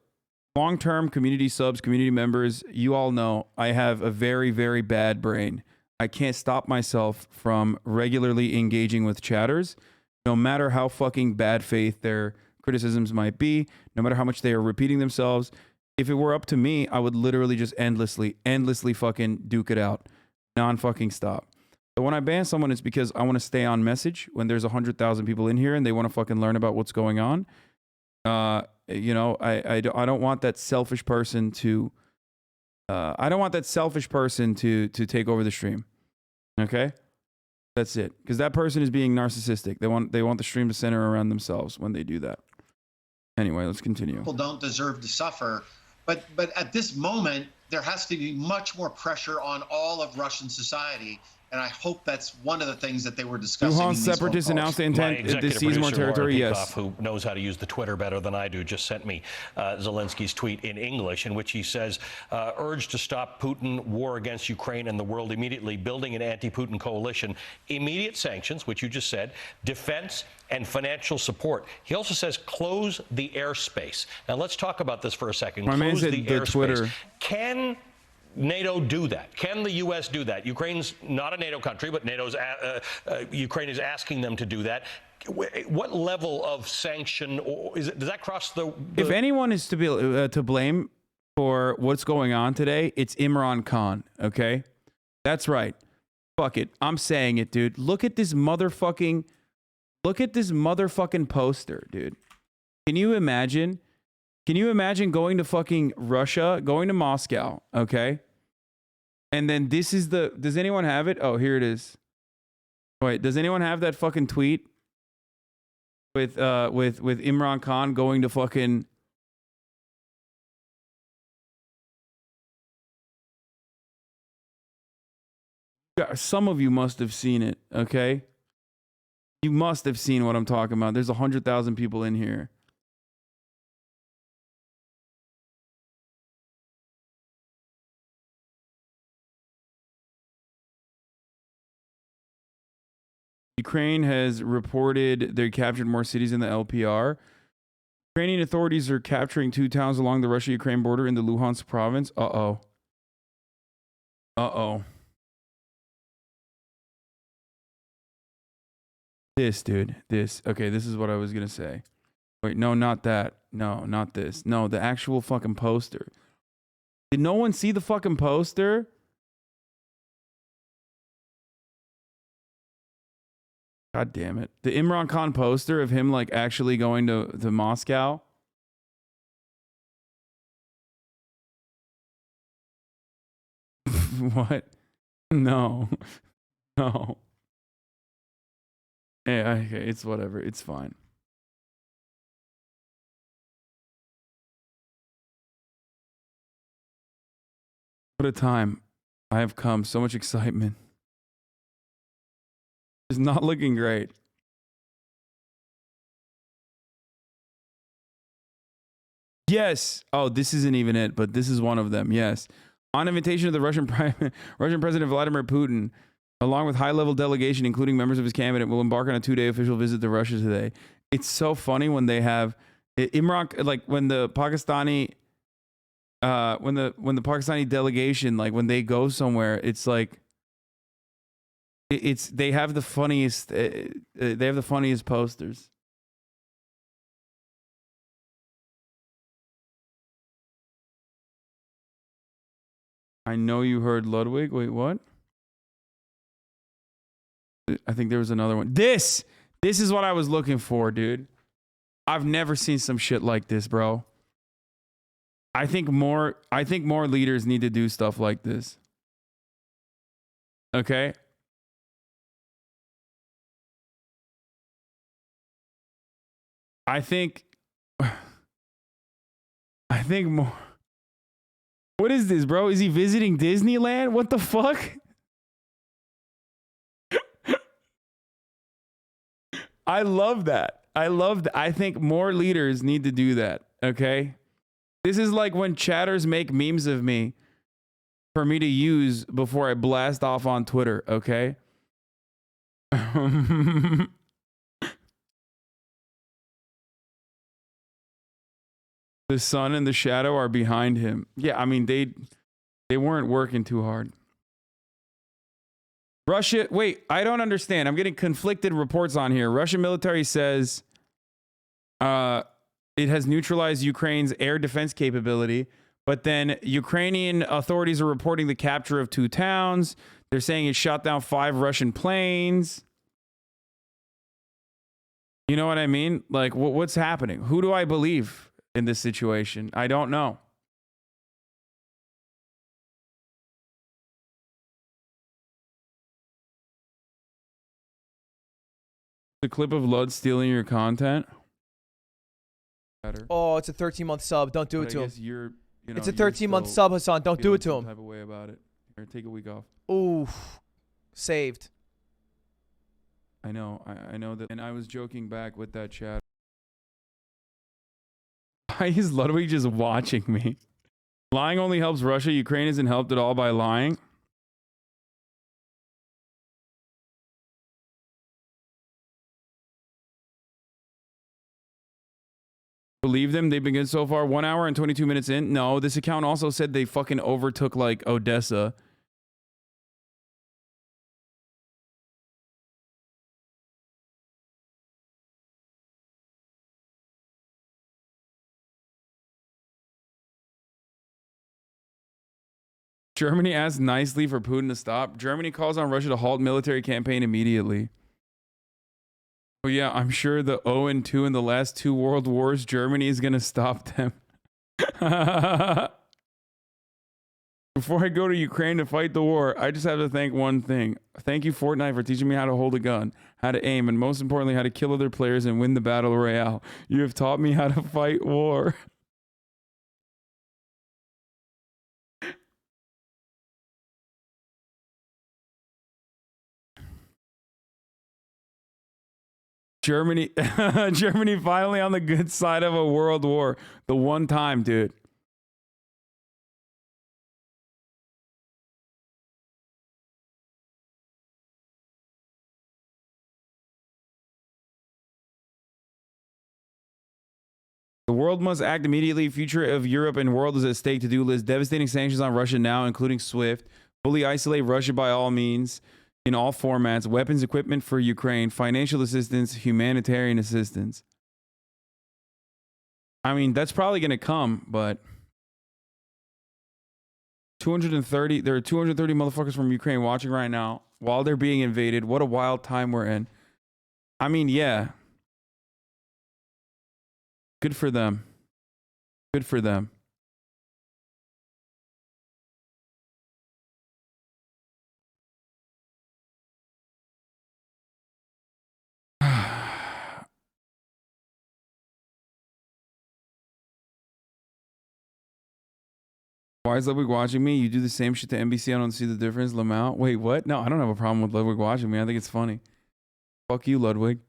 long-term community subs, community members, you all know I have a very, very bad brain. I can't stop myself from regularly engaging with chatters, no matter how fucking bad faith their criticisms might be, no matter how much they are repeating themselves. If it were up to me, I would literally just endlessly fucking duke it out, non-fucking stop. But when I ban someone, it's because I want to stay on message when there's 100,000 people in here and they want to fucking learn about what's going on. You know, I don't want that selfish person to to take over the stream. Okay, that's it. Because that person is being narcissistic. They want the stream to center around themselves when they do that. Anyway, let's continue. People don't deserve to suffer, but at this moment there has to be much more pressure on all of Russian society. And I hope that's one of the things that they were discussing. Luhansk separatists announced the intent to seize more territory. Yes. Who knows how to use the Twitter better than I do, just sent me Zelensky's tweet in English, in which he says, urge to stop Putin, war against Ukraine and the world immediately, building an anti-Putin coalition, immediate sanctions, which you just said, defense and financial support. He also says, close the airspace. Now let's talk about this for a second. My man Close said the the airspace. Twitter. Can NATO do that? Can the U.S. do that? Ukraine's not a NATO country, but NATO's Ukraine is asking them to do that. What level of sanction, or does that cross the? If anyone is to be to blame for what's going on today, it's Imran Khan. Okay, that's right. Fuck it, I'm saying it, dude. Look at this motherfucking poster, dude. Can you imagine? Can you imagine going to fucking Russia, going to Moscow, okay? And then this is the, does anyone have it? Oh, here it is. Wait, does anyone have that fucking tweet with Imran Khan going to fucking, some of you must have seen it, okay? You must have seen what I'm talking about. There's 100,000 people in here. Ukraine has reported they captured more cities in the LPR. Ukrainian authorities are capturing 2 towns along the Russia-Ukraine border in the Luhansk province. Uh-oh. Uh-oh. This, dude. This. Okay, this is what I was going to say. Wait, no, not that. No, not this. No, the actual fucking poster. Did no one see the fucking poster? God damn it. The Imran Khan poster of him like actually going to Moscow. What? No. No. Yeah, okay, it's whatever. It's fine. What a time I have come. So much excitement. It's not looking great. Yes. Oh, this isn't even it, but this is one of them. Yes. On invitation of the Russian President Vladimir Putin, along with high-level delegation, including members of his cabinet, will embark on a 2-day official visit to Russia today. It's so funny when they have Imran, like when the Pakistani, when the Pakistani delegation, like when they go somewhere, it's like, It's they have the funniest. They have the funniest posters. I know you heard Ludwig. Wait, what? I think there was another one. This is what I was looking for, dude. I've never seen some shit like this, bro. I think more leaders need to do stuff like this. Okay? I think more. What is this, bro? Is he visiting Disneyland? What the fuck? I love that. I think more leaders need to do that. Okay? This is like when chatters make memes of me for me to use before I blast off on Twitter. Okay? The sun and the shadow are behind him. Yeah, I mean, they weren't working too hard. Russia, wait, I don't understand. I'm getting conflicted reports on here. Russian military says it has neutralized Ukraine's air defense capability, but then Ukrainian authorities are reporting the capture of 2 towns. They're saying it shot down 5 Russian planes. You know what I mean? Like, what's happening? Who do I believe in this situation? I don't know. The clip of Lud stealing your content. Oh, it's a 13-month sub. Don't do it to him. You're, you know, it's a 13-month sub, Hasan. Don't do it to him. Type of way about it. Here, take a week off. Ooh, saved. I know that, and I was joking back with that chat. Why is Ludwig just watching me? Lying only helps Russia. Ukraine isn't helped at all by lying. Believe them? They've been good so far. 1 hour and 22 minutes in. No, this account also said they fucking overtook like Odessa. Germany asked nicely for Putin to stop. Germany calls on Russia to halt military campaign immediately. Oh yeah, I'm sure the 0-2 in the last 2 world wars, Germany is going to stop them. Before I go to Ukraine to fight the war, I just have to thank one thing. Thank you, Fortnite, for teaching me how to hold a gun, how to aim, and most importantly, how to kill other players and win the battle royale. You have taught me how to fight war. Germany finally on the good side of a world war. The one time, dude. The world must act immediately. Future of Europe and world is at stake. To-do list. Devastating sanctions on Russia now, including SWIFT. Fully isolate Russia by all means. In all formats, weapons, equipment for Ukraine, financial assistance, humanitarian assistance. I mean, that's probably going to come, but 230, there are 230 motherfuckers from Ukraine watching right now while they're being invaded. What a wild time we're in. I mean, yeah. Good for them. Good for them. Why is Ludwig watching me? You do the same shit to NBC. I don't see the difference. Lamau. Wait, what? No, I don't have a problem with Ludwig watching me. I think it's funny. Fuck you, Ludwig.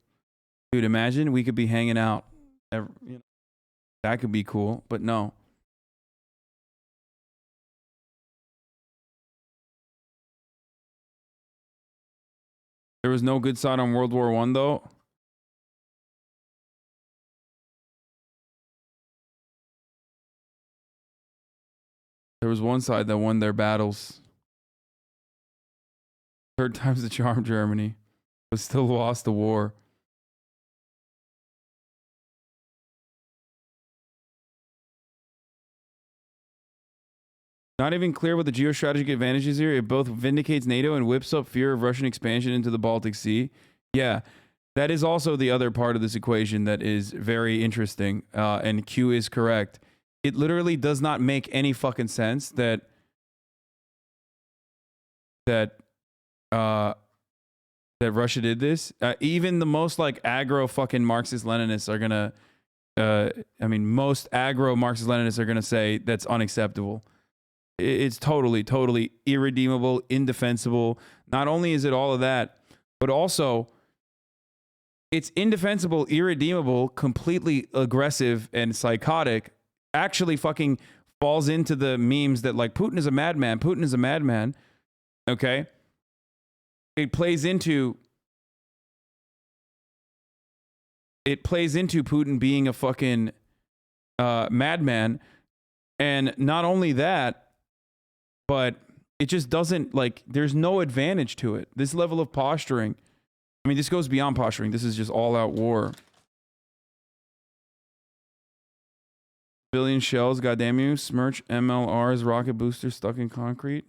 Dude, imagine we could be hanging out. That could be cool, but no. There was no good side on World War I, though. There was one side that won their battles. Third time's the charm, Germany. But still lost the war. Not even clear what the geostrategic advantage is here. It both vindicates NATO and whips up fear of Russian expansion into the Baltic Sea. Yeah, that is also the other part of this equation that is very interesting. And Q is correct. It literally does not make any fucking sense that Russia did this. Even the most like aggro fucking Marxist-Leninists are gonna, most aggro Marxist-Leninists are gonna say that's unacceptable. It's totally irredeemable, indefensible. Not only is it all of that, but also it's indefensible, irredeemable, completely aggressive and psychotic. Actually fucking falls into the memes that like Putin is a madman. Putin is a madman. Okay. It plays into Putin being a fucking madman. And not only that, but it just doesn't, like, there's no advantage to it. This level of posturing, I mean, this goes beyond posturing. This is just all-out war. Billion shells, goddamn you. Smirch MLRs, rocket boosters stuck in concrete.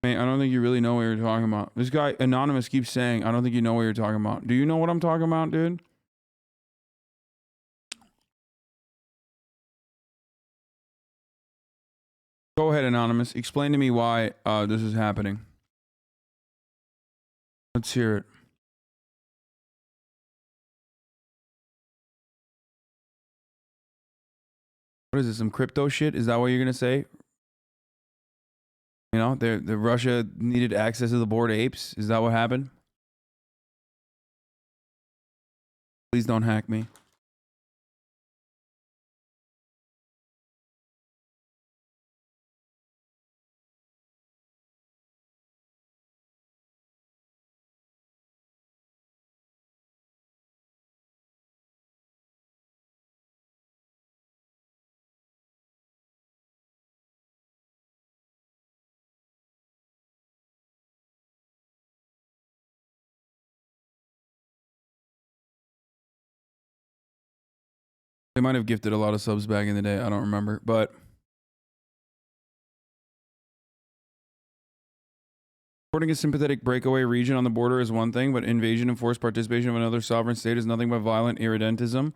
Man, I don't think you really know what you're talking about. This guy, Anonymous, keeps saying, I don't think you know what you're talking about. Do you know what I'm talking about, dude? Go ahead, Anonymous. Explain to me why this is happening. Let's hear it. What is this, some crypto shit? Is that what you're going to say? You know, the Russia needed access to the Bored Apes. Is that what happened? Please don't hack me. They might have gifted a lot of subs back in the day. I don't remember, but supporting a sympathetic breakaway region on the border is one thing, but invasion and forced participation of another sovereign state is nothing but violent irredentism.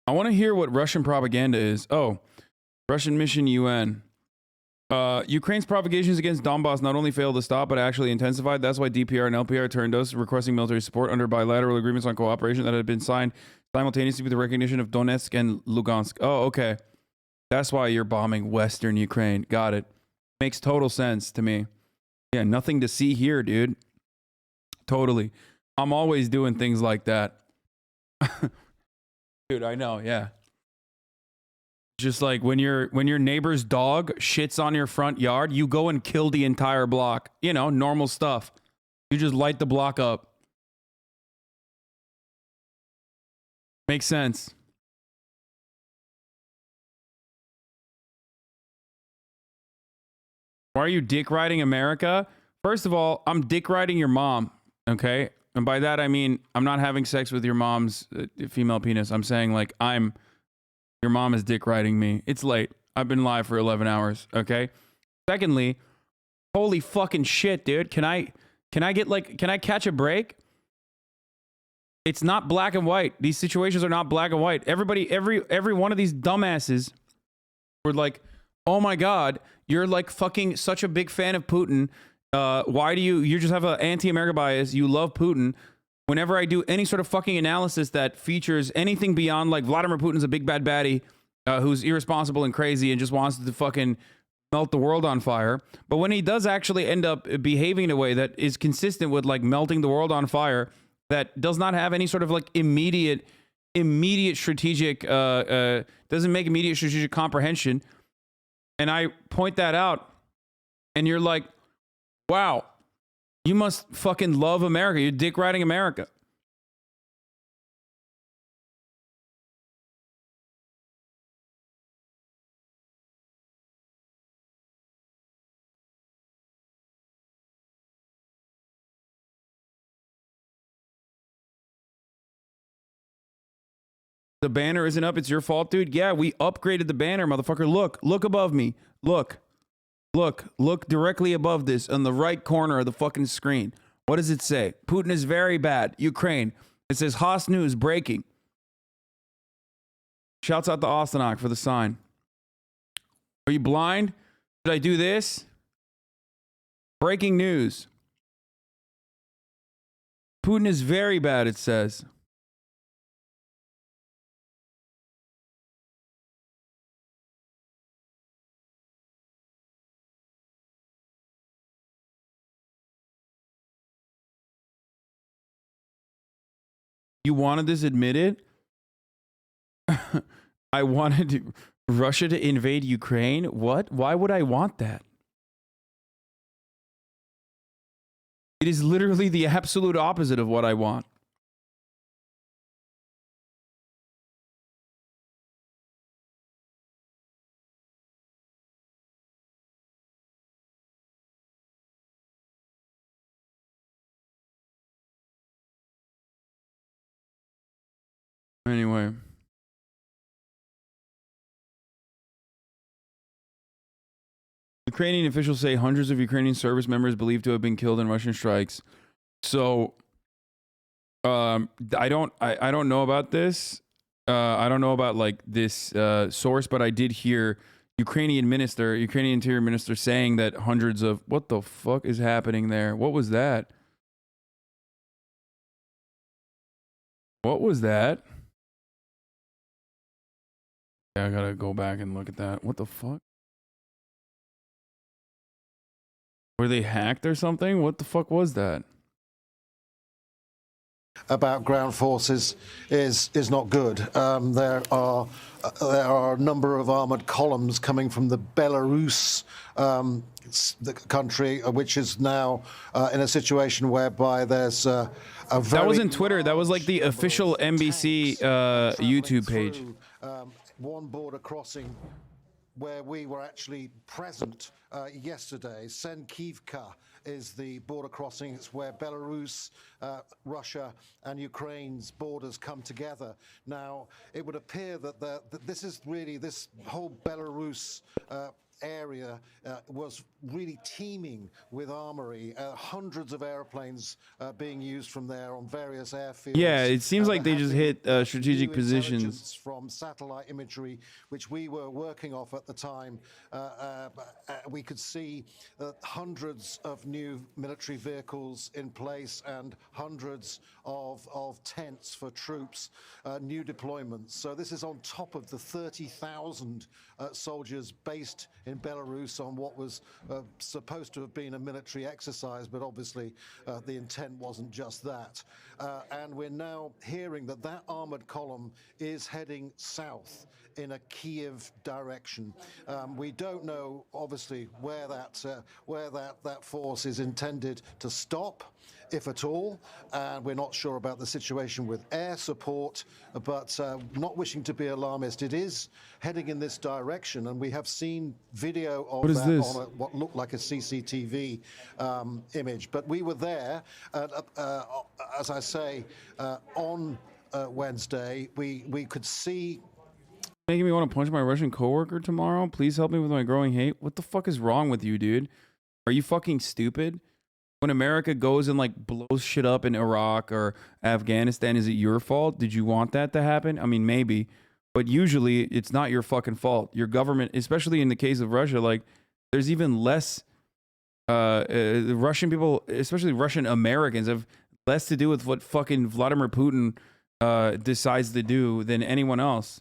I want to hear what Russian propaganda is. Oh, Russian mission UN. Ukraine's provocations against Donbass not only failed to stop, but actually intensified. That's why DPR and LPR turned us, requesting military support under bilateral agreements on cooperation that had been signed simultaneously with the recognition of Donetsk and Lugansk. Oh, okay. That's why you're bombing Western Ukraine. Got it. Makes total sense to me. Yeah, nothing to see here, dude. Totally. I'm always doing things like that. Dude, I know, yeah. Just like when your neighbor's dog shits on your front yard, you go and kill the entire block. You know, normal stuff. You just light the block up. Makes sense. Why are you dick riding America? First of all, I'm dick riding your mom, okay? And by that I mean I'm not having sex with your mom's female penis. I'm saying like your mom is dick riding me. It's late. I've been live for 11 hours, okay? Secondly, holy fucking shit, dude. Can I catch a break? It's not black and white. These situations are not black and white. Everybody, every one of these dumbasses were like, oh my God, you're like fucking such a big fan of Putin. Why do you just have an anti-America bias? You love Putin. Whenever I do any sort of fucking analysis that features anything beyond like Vladimir Putin's a big bad baddie who's irresponsible and crazy and just wants to fucking melt the world on fire. But when he does actually end up behaving in a way that is consistent with like melting the world on fire, that does not have any sort of like immediate strategic, doesn't make immediate strategic comprehension, And I point that out, and you're like, wow, you must fucking love America. You're dick riding America. The banner isn't up. It's your fault, dude. Yeah, we upgraded the banner, motherfucker. Look above me. Look directly above this on the right corner of the fucking screen. What does it say? Putin is very bad. Ukraine. It says Haas News breaking. Shouts out to Ostenok for the sign. Are you blind? Should I do this? Breaking news. Putin is very bad, it says. You wanted this admitted? I wanted Russia to invade Ukraine? What? Why would I want that? It is literally the absolute opposite of what I want. Anyway. Ukrainian officials say hundreds of Ukrainian service members believed to have been killed in Russian strikes. So, I don't know about this. I don't know about like this source, but I did hear Ukrainian Interior Minister saying that hundreds of, what the fuck is happening there? What was that? What was that? Yeah, I gotta go back and look at that. What the fuck? Were they hacked or something? What the fuck was that? About ground forces is not good. There are a number of armored columns coming from the Belarus the country, which is now in a situation whereby there's a very... That wasn't Twitter. That was like the official NBC YouTube page. One border crossing where we were actually present yesterday. Senkivka is the border crossing. It's where Belarus, Russia, and Ukraine's borders come together. Now, it would appear that this is really, this whole Belarus area was really teeming with armory. Hundreds of airplanes being used from there on various airfields. Yeah, it seems like they just hit strategic positions. From satellite imagery, which we were working off at the time, we could see hundreds of new military vehicles in place and hundreds of tents for troops, new deployments. So this is on top of the 30,000 soldiers based in Belarus on what was supposed to have been a military exercise, but obviously the intent wasn't just that. And we're now hearing that that armored column is heading south in a Kiev direction. We don't know, obviously, where that force is intended to stop, if at all. We're not sure about the situation with air support, but not wishing to be alarmist, it is heading in this direction, and we have seen video of that on what looked like a CCTV image. But we were there, as I say, on Wednesday. We could see. Making me want to punch my Russian coworker tomorrow. Please help me with my growing hate. What the fuck is wrong with you, dude? Are you fucking stupid? When America goes and like blows shit up in Iraq or Afghanistan, is it your fault? Did you want that to happen? I mean, maybe, but usually it's not your fucking fault. Your government, especially in the case of Russia, like there's even less Russian people, especially Russian Americans, have less to do with what fucking Vladimir Putin decides to do than anyone else.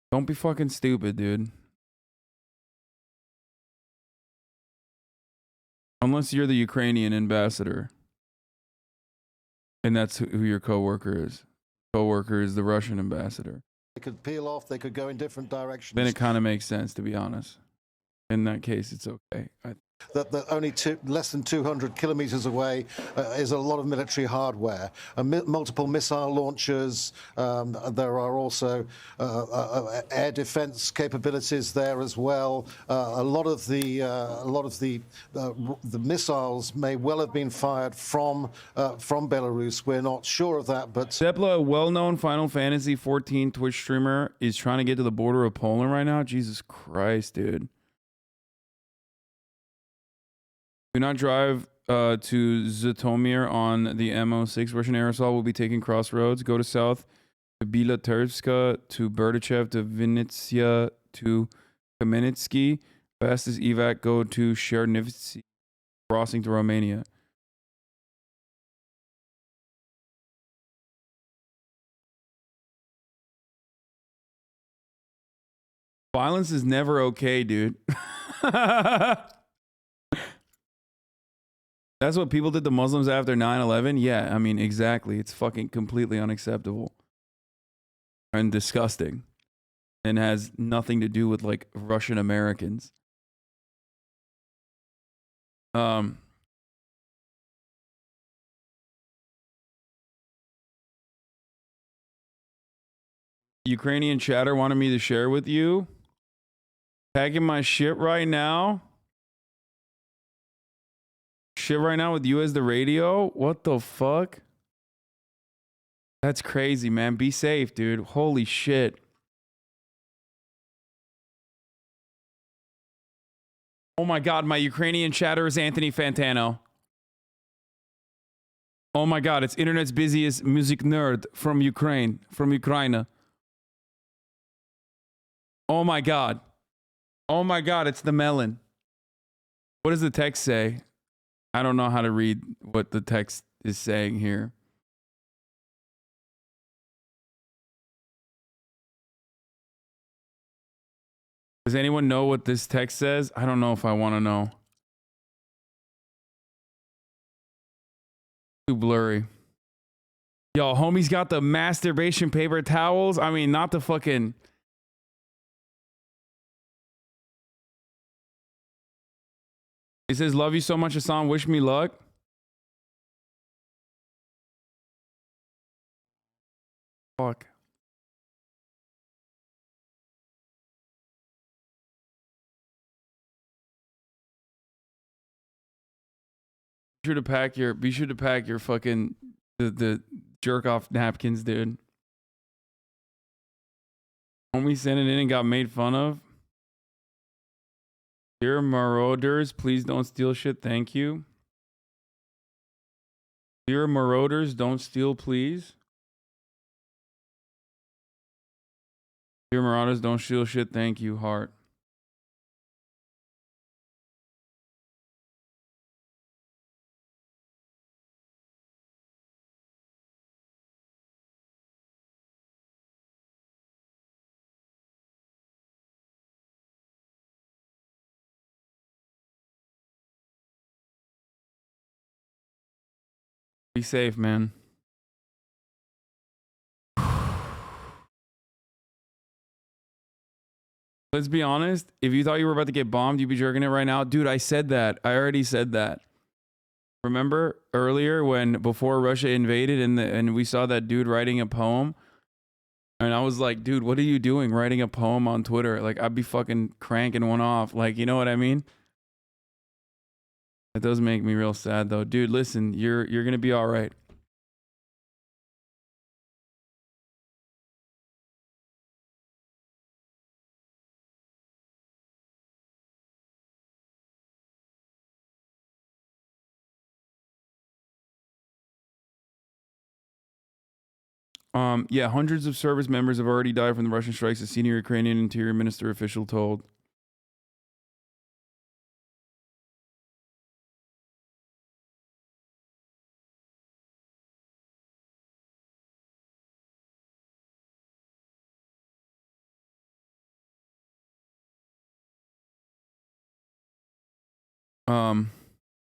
Don't be fucking stupid, dude. Unless you're the Ukrainian ambassador. And that's who your coworker is. co-worker is the Russian ambassador. They could peel off. They could go in different directions. Then it kind of makes sense, to be honest. In that case, it's okay. That only less than 200 kilometers away is a lot of military hardware, multiple missile launchers. There are also air defense capabilities there as well. A lot of the missiles may well have been fired from Belarus. We're not sure of that, but Sepla, a well-known Final Fantasy 14 Twitch streamer, is trying to get to the border of Poland right now. Jesus Christ, dude. Do not drive to Zhytomyr on the MO6. Russian aerosol will be taking crossroads. Go to south to Bilaterska, to Berdichev, to Vinnytsia, to Kamenetsky. Fastest evac, go to Chernivtsi, crossing to Romania. Violence is never okay, dude. That's what people did to Muslims after 9/11? Yeah, I mean, exactly. It's fucking completely unacceptable and disgusting and has nothing to do with, like, Russian Americans. Ukrainian chatter wanted me to share with you. Packing my shit right now. Shit right now with you as the radio? What the fuck? That's crazy, man. Be safe, dude. Holy shit. Oh my god, my Ukrainian chatter is Anthony Fantano. Oh my god, it's internet's busiest music nerd from Ukraine, from Ukraine. Oh my god. Oh my god, it's the melon. What does the text say? I don't know how to read what the text is saying here. Does anyone know what this text says? I don't know if I want to know. Too blurry. Yo, homie's got the masturbation paper towels. I mean, not the fucking... It says, love you so much, Hasan. Wish me luck. Fuck. Be sure to pack your fucking the jerk off napkins, dude. Homie sent it in and got made fun of. Dear marauders, please don't steal shit. Thank you. Dear marauders, don't steal, please. Dear marauders, don't steal shit. Thank you, heart. Be safe, man. Let's be honest. If you thought you were about to get bombed, you'd be jerking it right now. Dude, I said that. I already said that. Remember earlier before Russia invaded and we saw that dude writing a poem? And I was like, dude, what are you doing writing a poem on Twitter? Like, I'd be fucking cranking one off. Like, you know what I mean? It does make me real sad, though. Dude, listen, you're going to be all right. Yeah, hundreds of service members have already died from the Russian strikes, a senior Ukrainian interior minister official told.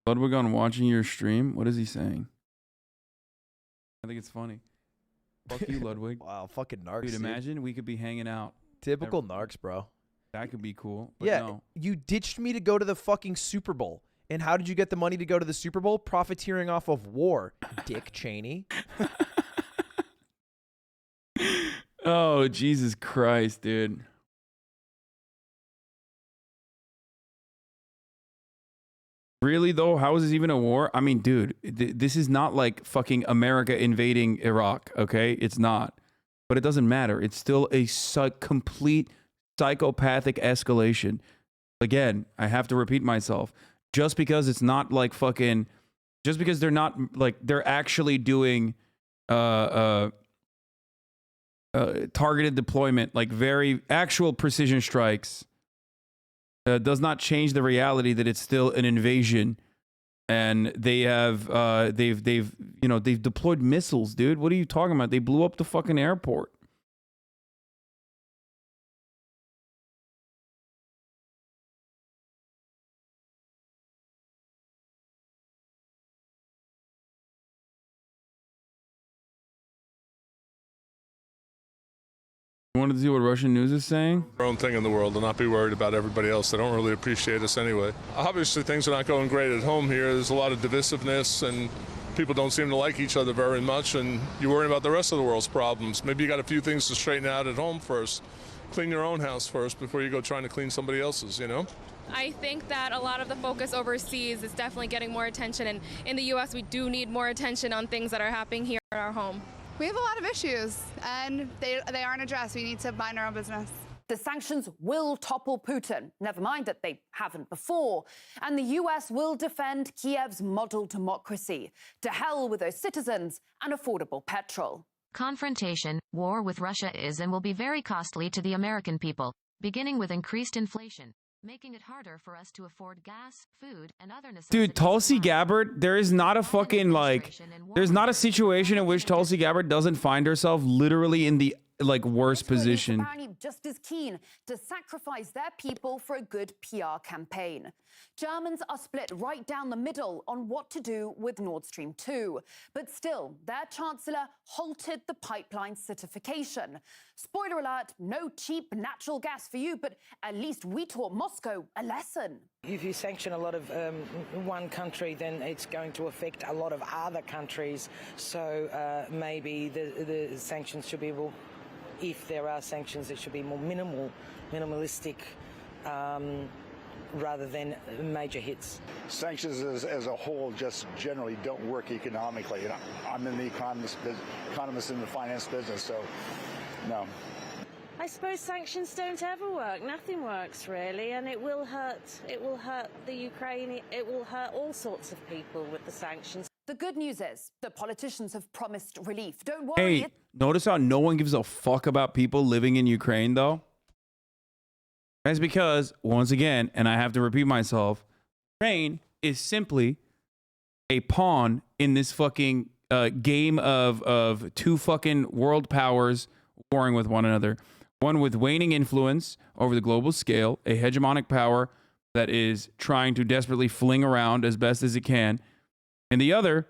Ludwig on watching your stream. What is he saying? I think it's funny. Fuck you, Ludwig. Wow, fucking narcs. Dude, imagine we could be hanging out. Typical narcs, bro. That could be cool. But Yeah, no. you ditched me to go to the fucking Super Bowl. And how did you get the money to go to the Super Bowl? Profiteering off of war, Dick Cheney. Oh, Jesus Christ, dude. Really, though? How is this even a war? I mean, dude, this is not like fucking America invading Iraq, okay? It's not. But it doesn't matter. It's still a complete psychopathic escalation. Again, I have to repeat myself. Just because it's not like fucking... Just because they're not, like, they're actually doing targeted deployment, like very actual precision strikes, does not change the reality that it's still an invasion, and they have they've deployed missiles, dude. What are you talking about? They blew up the fucking airport. You wanted to see what Russian news is saying? Our own thing in the world and not be worried about everybody else. They don't really appreciate us anyway. Obviously, things are not going great at home here. There's a lot of divisiveness and people don't seem to like each other very much, and you worry about the rest of the world's problems. Maybe you got a few things to straighten out at home first. Clean your own house first before you go trying to clean somebody else's, you know? I think that a lot of the focus overseas is definitely getting more attention, and in the U.S. we do need more attention on things that are happening here at our home. We have a lot of issues, and they aren't addressed. We need to mind our own business. The sanctions will topple Putin, never mind that they haven't before. And the US will defend Kiev's model democracy. To hell with those citizens and affordable petrol. Confrontation, war with Russia is and will be very costly to the American people, beginning with increased inflation, making it harder for us to afford gas, food, and other necessities. Dude, Tulsi Gabbard, there is not a fucking, like, there's not a situation in which Tulsi Gabbard doesn't find herself literally in the, like, worst position. Apparently just as keen to sacrifice their people for a good PR campaign. Germans are split right down the middle on what to do with Nord Stream 2. But still, their chancellor halted the pipeline certification. Spoiler alert, no cheap natural gas for you, but at least we taught Moscow a lesson. If you sanction a lot of one country, then it's going to affect a lot of other countries. So maybe the sanctions should be able... If there are sanctions, it should be more minimalistic, rather than major hits. Sanctions as a whole just generally don't work economically. You know, I'm in the economist in the finance business, so no. I suppose sanctions don't ever work. Nothing works really, and it will hurt. It will hurt the Ukraine. It will hurt all sorts of people with the sanctions. The good news is the politicians have promised relief. Don't worry. Hey, notice how no one gives a fuck about people living in Ukraine, though? That's because, once again, and I have to repeat myself, Ukraine is simply a pawn in this fucking game of two fucking world powers warring with one another. One with waning influence over the global scale, a hegemonic power that is trying to desperately fling around as best as it can. And the other,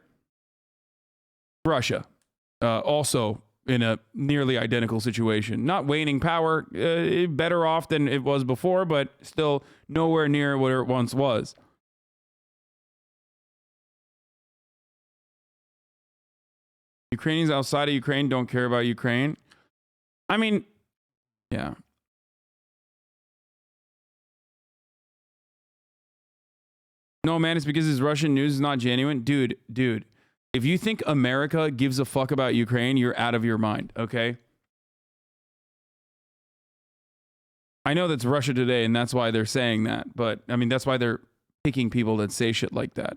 Russia, also in a nearly identical situation. Not waning power, better off than it was before, but still nowhere near what it once was. Ukrainians outside of Ukraine don't care about Ukraine. I mean, yeah. No, man, it's because this Russian news is not genuine. Dude, if you think America gives a fuck about Ukraine, you're out of your mind, okay? I know that's Russia Today, and that's why they're saying that. But, I mean, that's why they're picking people that say shit like that.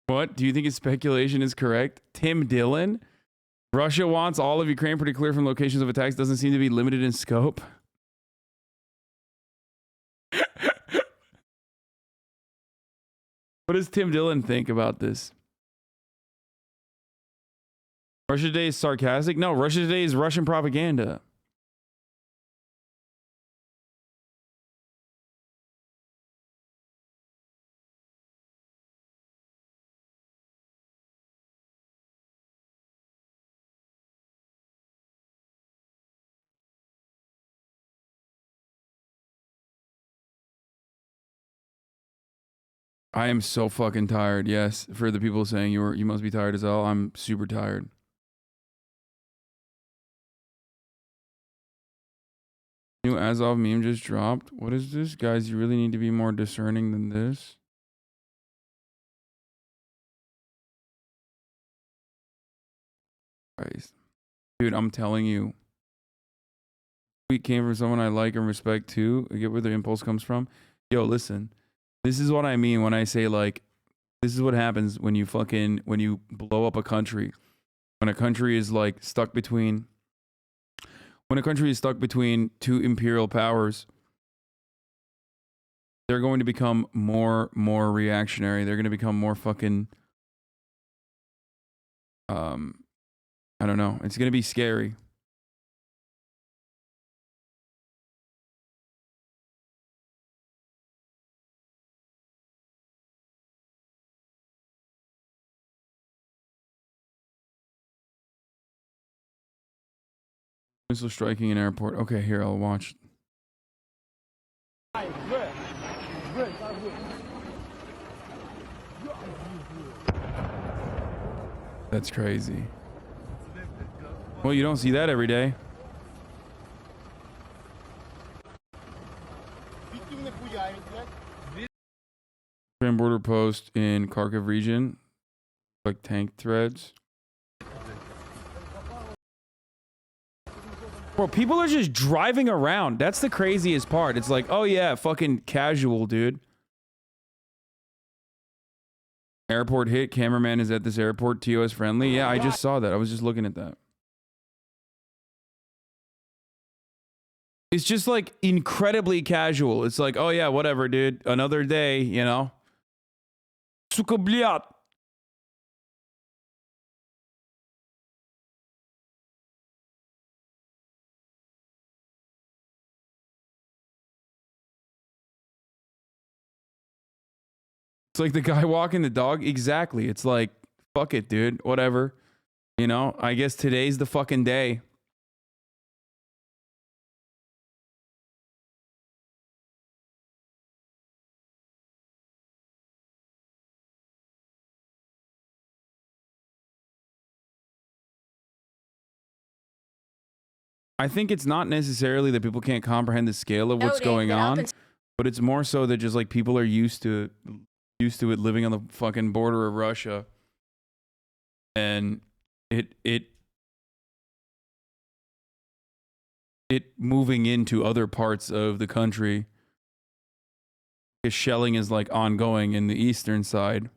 What? Do you think his speculation is correct? Tim Dillon? Russia wants all of Ukraine pretty clear from locations of attacks. Doesn't seem to be limited in scope. What does Tim Dillon think about this? Russia Today is sarcastic? No, Russia Today is Russian propaganda. I am so fucking tired. Yes, for the people saying you must be tired as well. I'm super tired. New Azov meme just dropped. What is this, guys? You really need to be more discerning than this. Christ. Dude, I'm telling you. Tweet came from someone I like and respect too. I get where the impulse comes from. Yo, listen. This is what I mean when I say, like, this is what happens when you blow up a country. When a country is like stuck between two imperial powers, they're going to become more reactionary. They're going to become more fucking I don't know. It's going to be scary. Missile striking an airport. Okay, here, I'll watch. That's crazy. Well, you don't see that every day. Ukraine border post in Kharkiv region. Like tank threads. Bro, people are just driving around. That's the craziest part. It's like, oh yeah, fucking casual, dude. Airport hit. Cameraman is at this airport. TOS friendly. Yeah, I just saw that. I was just looking at that. It's just like incredibly casual. It's like, oh yeah, whatever, dude. Another day, you know. Suka bliat. It's like the guy walking the dog. Exactly. It's like, fuck it, dude. Whatever. You know, I guess today's the fucking day. I think it's not necessarily that people can't comprehend the scale of what's going on, but it's more so that just like people are used to it living on the fucking border of Russia, and it moving into other parts of the country. Because shelling is like ongoing in the eastern side.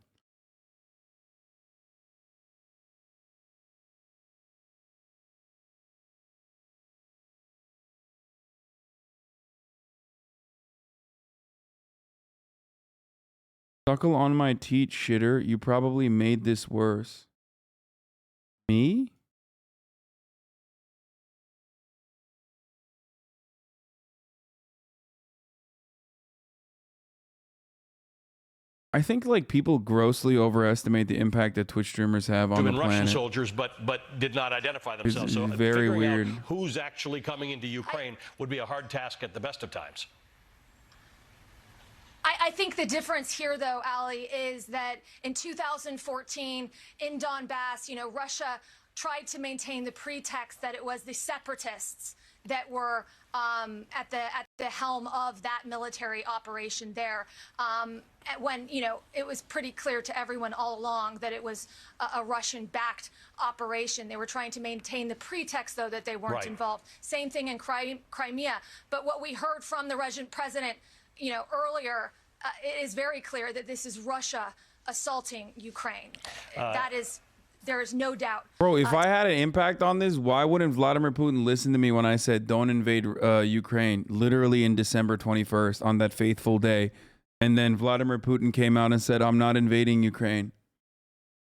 Suckle on my teat, shitter. You probably made this worse. Me? I think like people grossly overestimate the impact that Twitch streamers have on the planet. Russian soldiers, but did not identify themselves. So very weird. Out who's actually coming into Ukraine would be a hard task at the best of times. I think the difference here, though, Ali, is that in 2014 in Donbass, you know, Russia tried to maintain the pretext that it was the separatists that were at the helm of that military operation there. When, you know, it was pretty clear to everyone all along that it was a Russian-backed operation. They were trying to maintain the pretext, though, that they weren't involved. Same thing in Crimea. But what we heard from the Russian president, you know, earlier, it is very clear that this is Russia assaulting Ukraine. There is no doubt. Bro, if I had an impact on this, why wouldn't Vladimir Putin listen to me when I said don't invade Ukraine, literally in December 21st on that faithful day? And then Vladimir Putin came out and said, I'm not invading Ukraine.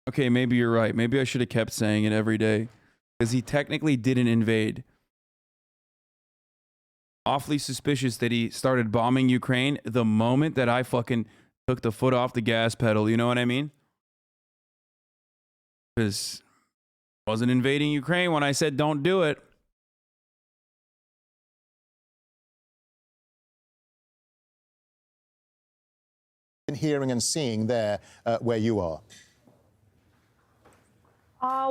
Okay, maybe you're right. Maybe I should have kept saying it every day. Because he technically didn't invade. Awfully suspicious that he started bombing Ukraine the moment that I fucking took the foot off the gas pedal. You know what I mean? Because I wasn't invading Ukraine when I said don't do it. Hearing and seeing there where you are?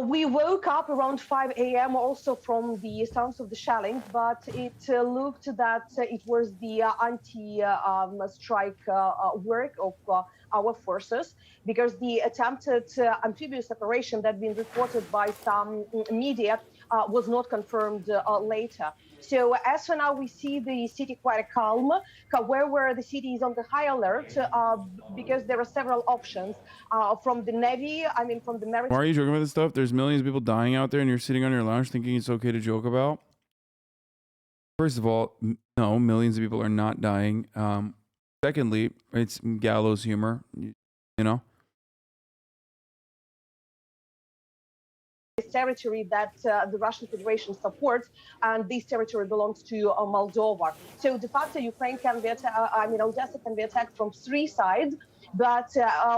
We woke up around 5 a.m. also from the sounds of the shelling, but it looked that it was the anti-strike work of our forces, because the attempted amphibious operation that had been reported by some media was not confirmed later. So as for now, we see the city quite calm. However, the city is on the high alert because there are several options from the Navy, from the maritime. Why are you joking about this stuff? There's millions of people dying out there and you're sitting on your lounge thinking it's okay to joke about? First of all, no, millions of people are not dying. Secondly, it's gallows humor, you know? Territory that the Russian Federation supports, and this territory belongs to Moldova. So de facto, Ukraine can be Odessa can be attacked from 3 sides, but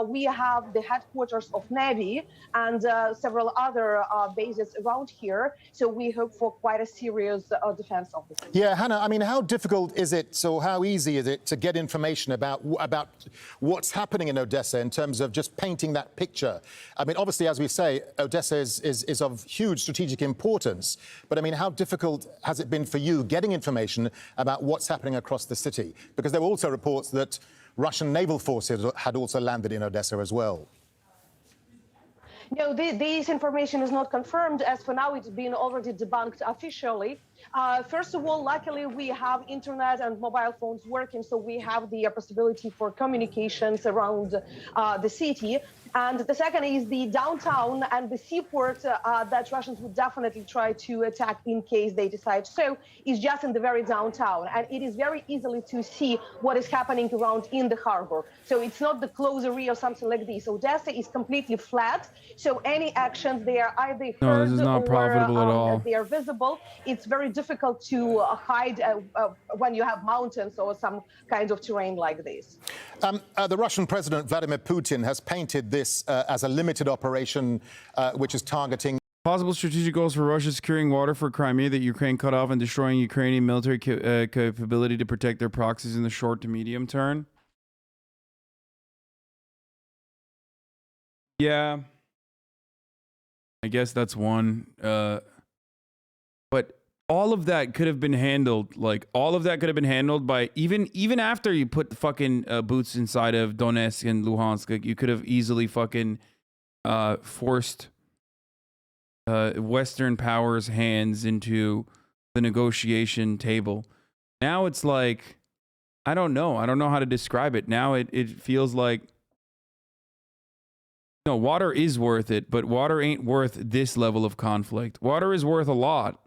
we have the headquarters of Navy and several other bases around here. So we hope for quite a serious defense of the city. Yeah, Hannah, how difficult is it, or how easy is it to get information about what's happening in Odessa in terms of just painting that picture? Obviously, as we say, Odessa is of huge strategic importance. But how difficult has it been for you getting information about what's happening across the city? Because there were also reports that Russian naval forces had also landed in Odessa as well. No, this information is not confirmed. As for now, it's been already debunked officially. First of all, luckily, we have internet and mobile phones working, so we have the possibility for communications around the city. And the second is the downtown and the seaport that Russians would definitely try to attack in case they decide so, is just in the very downtown. And it is very easily to see what is happening around in the harbor. So it's not the close area or something like this. Odessa is completely flat. So any actions, they are either heard No, this is not profitable at all. they are visible. It's very difficult to hide when you have mountains or some kind of terrain like this. The Russian President Vladimir Putin has painted this as a limited operation which is targeting possible strategic goals for Russia: securing water for Crimea that Ukraine cut off and destroying Ukrainian military capability to protect their proxies in the short to medium term. Yeah, I guess that's one. But all of that could have been handled. Like, all of that could have been handled by even after you put the fucking boots inside of Donetsk and Luhansk. You could have easily fucking forced Western powers' hands into the negotiation table. Now it's like, I don't know how to describe it. Now it feels like, no, water is worth it, but water ain't worth this level of conflict. Water is worth a lot.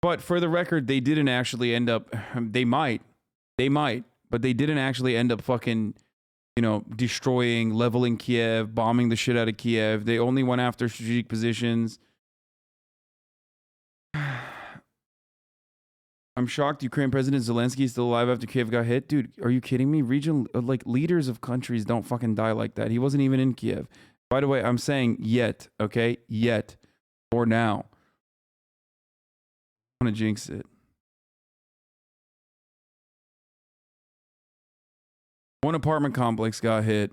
But for the record, they didn't actually end up, they might, but they didn't actually end up fucking, destroying, leveling Kiev, bombing the shit out of Kiev. They only went after strategic positions. I'm shocked Ukraine President Zelensky is still alive after Kiev got hit. Dude, are you kidding me? Leaders of countries don't fucking die like that. He wasn't even in Kiev. By the way, I'm saying yet, okay? Yet. Or now. I want to jinx it. One apartment complex got hit.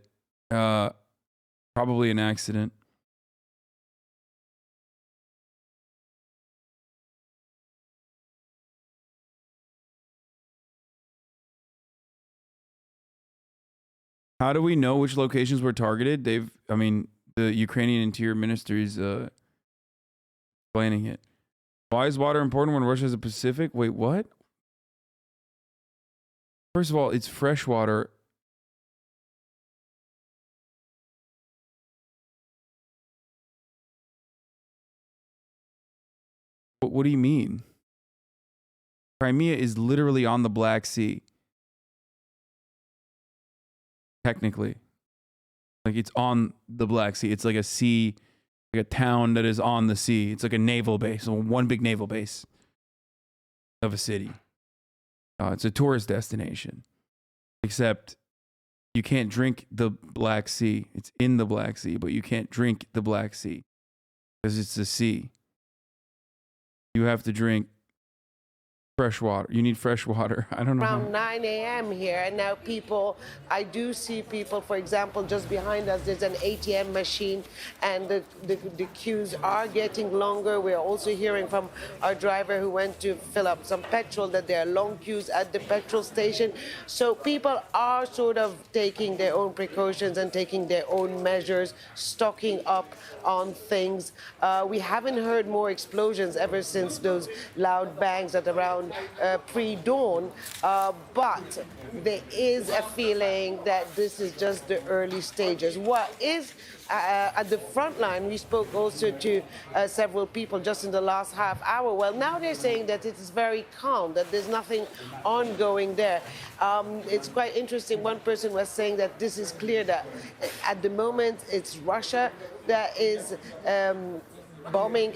Probably an accident. How do we know which locations were targeted? The Ukrainian Interior Ministry is explaining it. Why is water important when Russia has a Pacific? Wait, what? First of all, it's fresh water. What do you mean? Crimea is literally on the Black Sea. Technically. Like it's on the Black Sea. It's like a sea, like a town that is on the sea. It's like a naval base, one big naval base of a city. It's a tourist destination. Except you can't drink the Black Sea. It's in the Black Sea, but you can't drink the Black Sea because it's the sea. You have to drink fresh water. You need fresh water. I don't know. Around 9 a.m. here, and now I do see people, for example, just behind us, there's an ATM machine, and the queues are getting longer. We're also hearing from our driver who went to fill up some petrol that there are long queues at the petrol station. So people are sort of taking their own precautions and taking their own measures, stocking up on things. We haven't heard more explosions ever since those loud bangs at around pre-dawn, but there is a feeling that this is just the early stages. What is at the front line, we spoke also to several people just in the last half hour. Well, now they're saying that it is very calm, that there's nothing ongoing there. It's quite interesting. One person was saying that this is clear that at the moment it's Russia that is bombing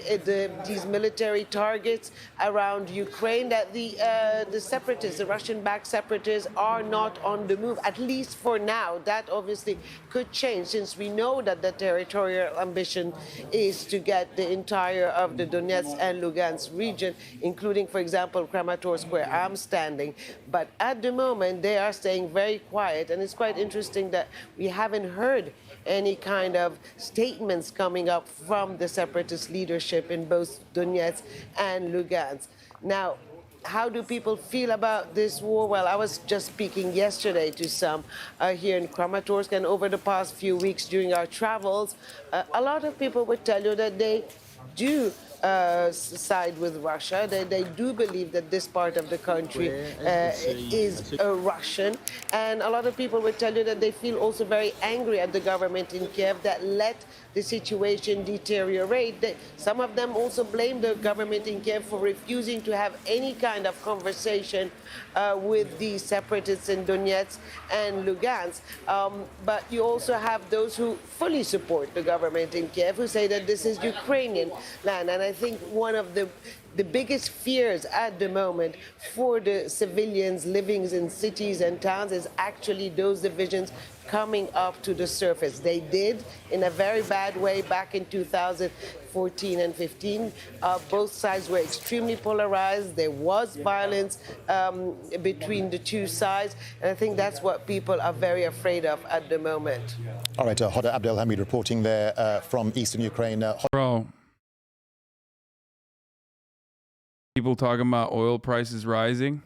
these military targets around Ukraine, that the separatists, the Russian-backed separatists, are not on the move, at least for now. That obviously could change, since we know that the territorial ambition is to get the entire of the Donetsk and Lugansk region, including, for example, Kramatorsk, where I'm standing. But at the moment, they are staying very quiet, and it's quite interesting that we haven't heard any kind of statements coming up from the separatist leadership in both Donetsk and Lugansk. Now, how do people feel about this war? Well, I was just speaking yesterday to some here in Kramatorsk, and over the past few weeks during our travels, a lot of people would tell you that they do side with Russia. They do believe that this part of the country is Russian. And a lot of people would tell you that they feel also very angry at the government in Kiev that let the situation deteriorate. Some of them also blame the government in Kiev for refusing to have any kind of conversation with the separatists in Donetsk and Lugansk. But you also have those who fully support the government in Kiev, who say that this is Ukrainian land. And I think one of the biggest fears at the moment for the civilians living in cities and towns is actually those divisions coming up to the surface. They did in a very bad way back in 2014 and 15. Both sides were extremely polarized. There was violence between the two sides. And I think that's what people are very afraid of at the moment. All right, Hoda Abdelhamid reporting there from eastern Ukraine. Bro. People talking about oil prices rising.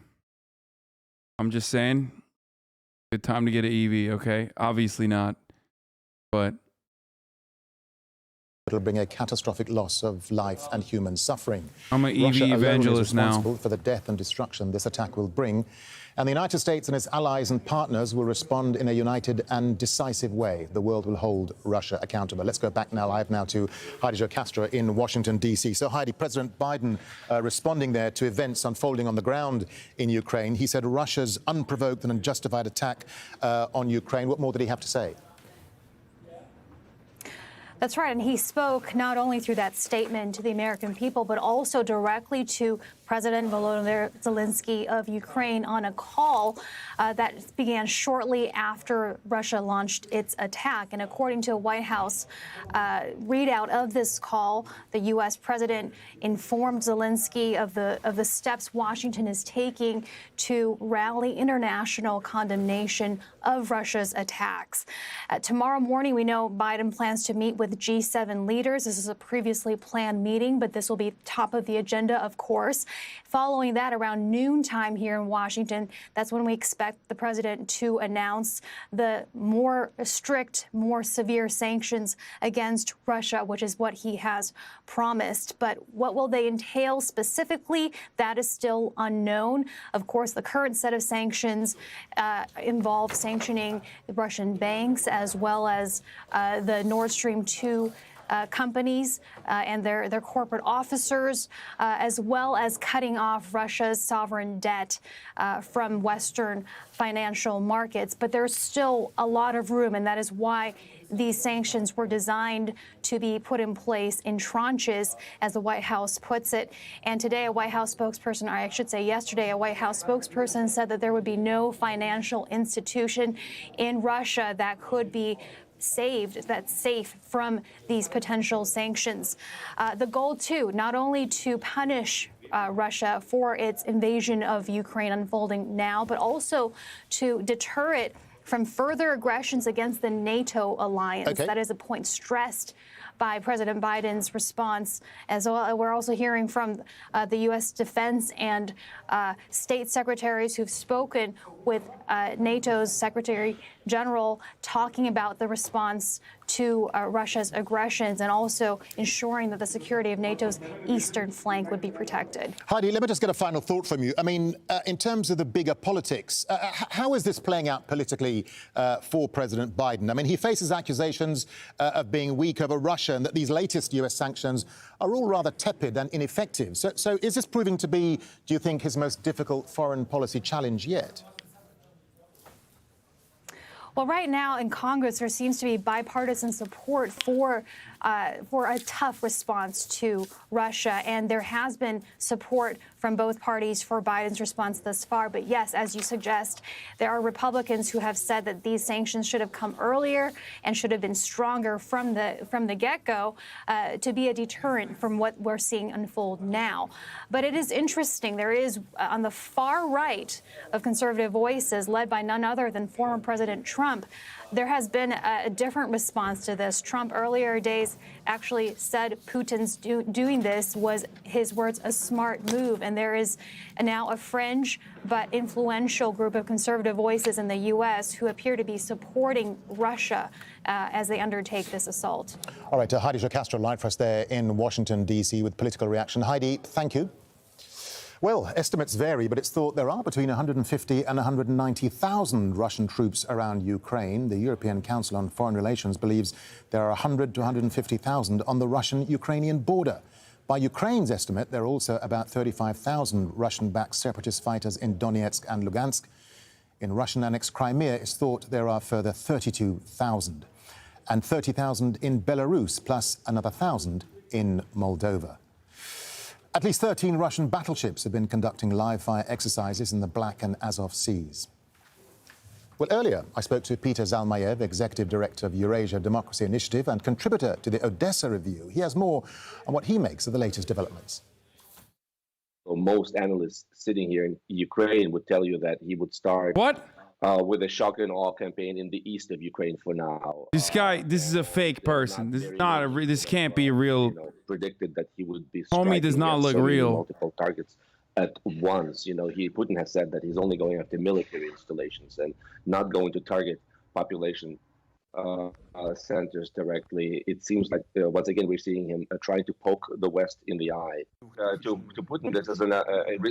I'm just saying, good time to get an EV, okay? Obviously not, but it'll bring a catastrophic loss of life and human suffering. I'm an EV Russia evangelist alone is responsible now for the death and destruction this attack will bring. And the United States and its allies and partners will respond in a united and decisive way. The world will hold Russia accountable. Let's go back now, live now, to Heidi Jo Castro in Washington, D.C. So, Heidi, President Biden responding there to events unfolding on the ground in Ukraine. He said Russia's unprovoked and unjustified attack on Ukraine. What more did he have to say? That's right. And he spoke not only through that statement to the American people, but also directly to President Volodymyr Zelensky of Ukraine on a call that began shortly after Russia launched its attack. And according to a White House readout of this call, the U.S. president informed Zelensky of the steps Washington is taking to rally international condemnation of Russia's attacks. Tomorrow morning, we know Biden plans to meet with G7 leaders. This is a previously planned meeting, but this will be top of the agenda, of course. Following that, around noontime here in Washington, that's when we expect the president to announce the more strict, more severe sanctions against Russia, which is what he has promised. But what will they entail specifically? That is still unknown. Of course, the current set of sanctions involve sanctioning the Russian banks as well as the Nord Stream 2 companies and their corporate officers, as well as cutting off Russia's sovereign debt from Western financial markets. But there's still a lot of room, and that is why these sanctions were designed to be put in place in tranches, as the White House puts it. And today, a White House spokesperson, or I should say yesterday, a White House spokesperson said that there would be no financial institution in Russia that could be that's safe from these potential sanctions. The goal, too, not only to punish Russia for its invasion of Ukraine unfolding now, but also to deter it from further aggressions against the NATO alliance. Okay. That is a point stressed by President Biden's response. As well, we're also hearing from the U.S. defense and state secretaries who've spoken with NATO's Secretary General, talking about the response to Russia's aggressions and also ensuring that the security of NATO's eastern flank would be protected. Heidi, let me just get a final thought from you. I mean, in terms of the bigger politics, how is this playing out politically for President Biden? I mean, he faces accusations of being weak over Russia and that these latest U.S. sanctions are all rather tepid and ineffective. So is this proving to be, do you think, his most difficult foreign policy challenge yet? Well, right now in Congress, there seems to be bipartisan support for a tough response to Russia, and there has been support from both parties for Biden's response thus far. But yes, as you suggest, there are Republicans who have said that these sanctions should have come earlier and should have been stronger from the get-go to be a deterrent from what we're seeing unfold now. But it is interesting. There is on the far right of conservative voices, led by none other than former President Trump, there has been a different response to this. Trump earlier days actually said Putin's doing this was, his words, a smart move. And there is now a fringe but influential group of conservative voices in the U.S. who appear to be supporting Russia as they undertake this assault. All right, Heidi Jocastro live for us there in Washington, D.C. with political reaction. Heidi, thank you. Well, estimates vary, but it's thought there are between 150 and 190,000 Russian troops around Ukraine. The European Council on Foreign Relations believes there are 100 to 150,000 on the Russian-Ukrainian border. By Ukraine's estimate, there are also about 35,000 Russian-backed separatist fighters in Donetsk and Lugansk. In Russian-annexed Crimea, it's thought there are further 32,000, and 30,000 in Belarus, plus another 1,000 in Moldova. At least 13 Russian battleships have been conducting live-fire exercises in the Black and Azov Seas. Well, earlier, I spoke to Peter Zalmayev, Executive Director of Eurasia Democracy Initiative and contributor to the Odessa Review. He has more on what he makes of the latest developments. So most analysts sitting here in Ukraine would tell you that he would start with a shock and awe campaign in the east of Ukraine for now. This guy, this is a fake person. This is not a. This can't be real. Predicted that he would be. Homie does not look real. Multiple targets at once. Putin has said that he's only going after military installations and not going to target population centers directly. It seems like once again we're seeing him trying to poke the West in the eye. To Putin, this is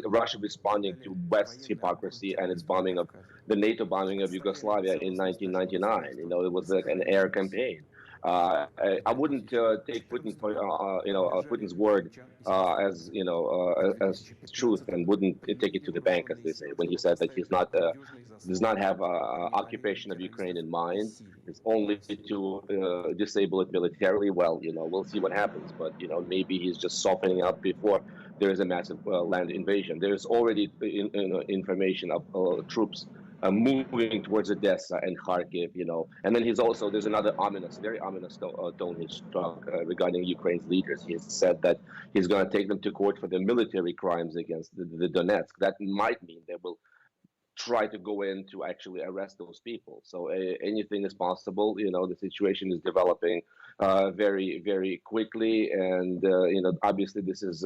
Russia responding to West's hypocrisy and its bombing of the NATO bombing of Yugoslavia in 1999. It was an air campaign. I wouldn't take Putin for Putin's word as truth, and wouldn't take it to the bank, as they say, when he said that he's not does not have occupation of Ukraine in mind. It's only to disable it militarily. Well, we'll see what happens, but maybe he's just softening up before there is a massive land invasion. There's already information of troops moving towards Odessa and Kharkiv, and then there's another very ominous tone he's struck regarding Ukraine's leaders. He has said that he's going to take them to court for their military crimes against the Donetsk. That might mean they will try to go in to actually arrest those people. So anything is possible. The situation is developing very, very quickly, and obviously this is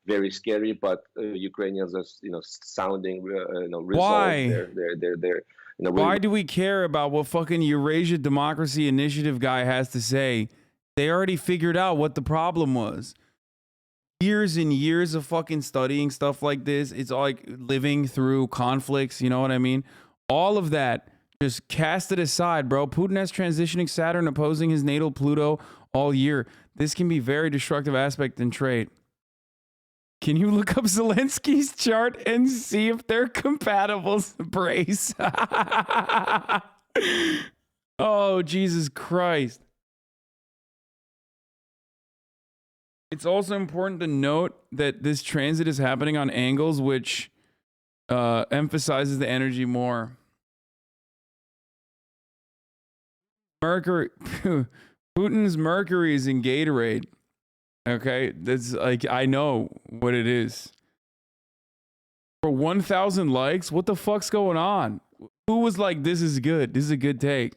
very scary, but Ukrainians are, sounding, resolved. Why? They're Why do we care about what fucking Eurasia Democracy Initiative guy has to say? They already figured out what the problem was. Years and years of fucking studying stuff like this. It's like living through conflicts. You know what I mean? All of that, just cast it aside, bro. Putin has transitioning Saturn opposing his natal Pluto. all year. This can be very destructive aspect in trade. Can you look up Zelensky's chart and see if they're compatible, Brace? Oh, Jesus Christ. It's also important to note that this transit is happening on angles which emphasizes the energy more. Mercury, Putin's Mercury is in Gatorade. Okay, that's like, I know what it is. For 1,000 likes, what the fuck's going on? Who was like, this is good, this is a good take?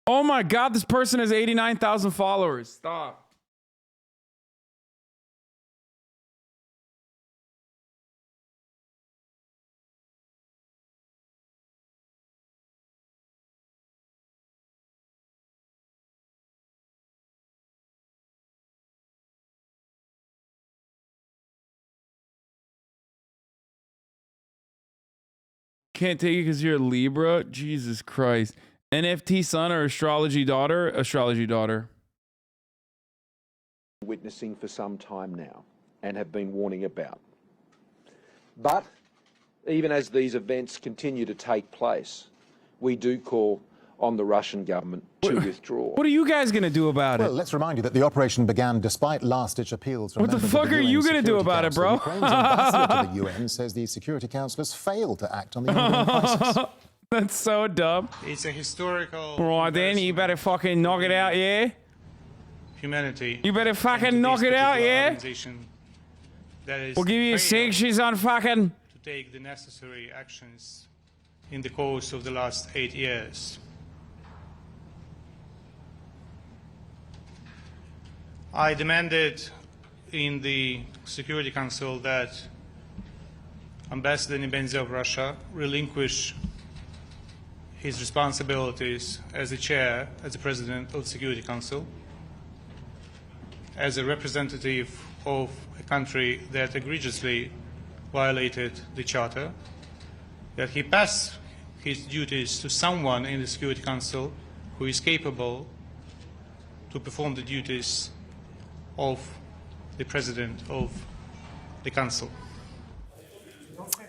Oh my God, this person has 89,000 followers. Stop. Can't take it because you're a Libra? Jesus Christ. NFT son or astrology daughter? Astrology daughter. Witnessing for some time now and have been warning about. But even as these events continue to take place, we do call on the Russian government to withdraw. What are you guys going to do about it? Well, let's remind you that the operation began despite last-ditch appeals from What the members fuck of the are UN you going to do Security about it, Council. bro? Ukraine's ambassador to the UN says the Security Council has failed to act on the ongoing crisis. That's so dumb. It's a historical. Right then, you better fucking knock it out, yeah? Humanity. You better fucking knock it out, yeah? That is We'll give you sanctions on fucking... to take the necessary actions in the course of the last 8 years. I demanded in the Security Council that Ambassador Nebenzia of Russia relinquish his responsibilities as the chair, as the president of the Security Council, as a representative of a country that egregiously violated the Charter, that he pass his duties to someone in the Security Council who is capable to perform the duties of the President of the Council.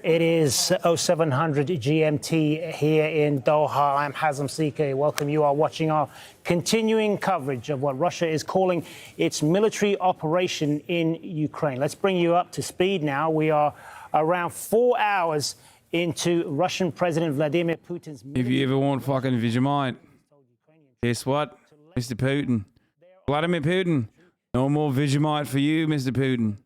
It is 0700 GMT here in Doha. I'm HasanAbi. Welcome. You are watching our continuing coverage of what Russia is calling its military operation in Ukraine. Let's bring you up to speed now. We are around 4 hours into Russian President Vladimir Putin's... If you ever want fucking Vegemite, guess what, Mr. Putin? Vladimir Putin, no more Vegemite for you, Mr. Putin.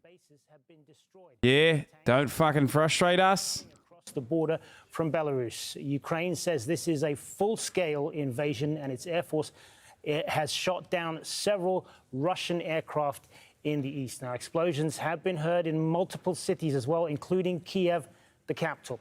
Yeah, don't fucking frustrate us. Across the border from Belarus. Ukraine says this is a full-scale invasion and its air force has shot down several Russian aircraft in the east. Now, explosions have been heard in multiple cities as well, including Kiev, the capital.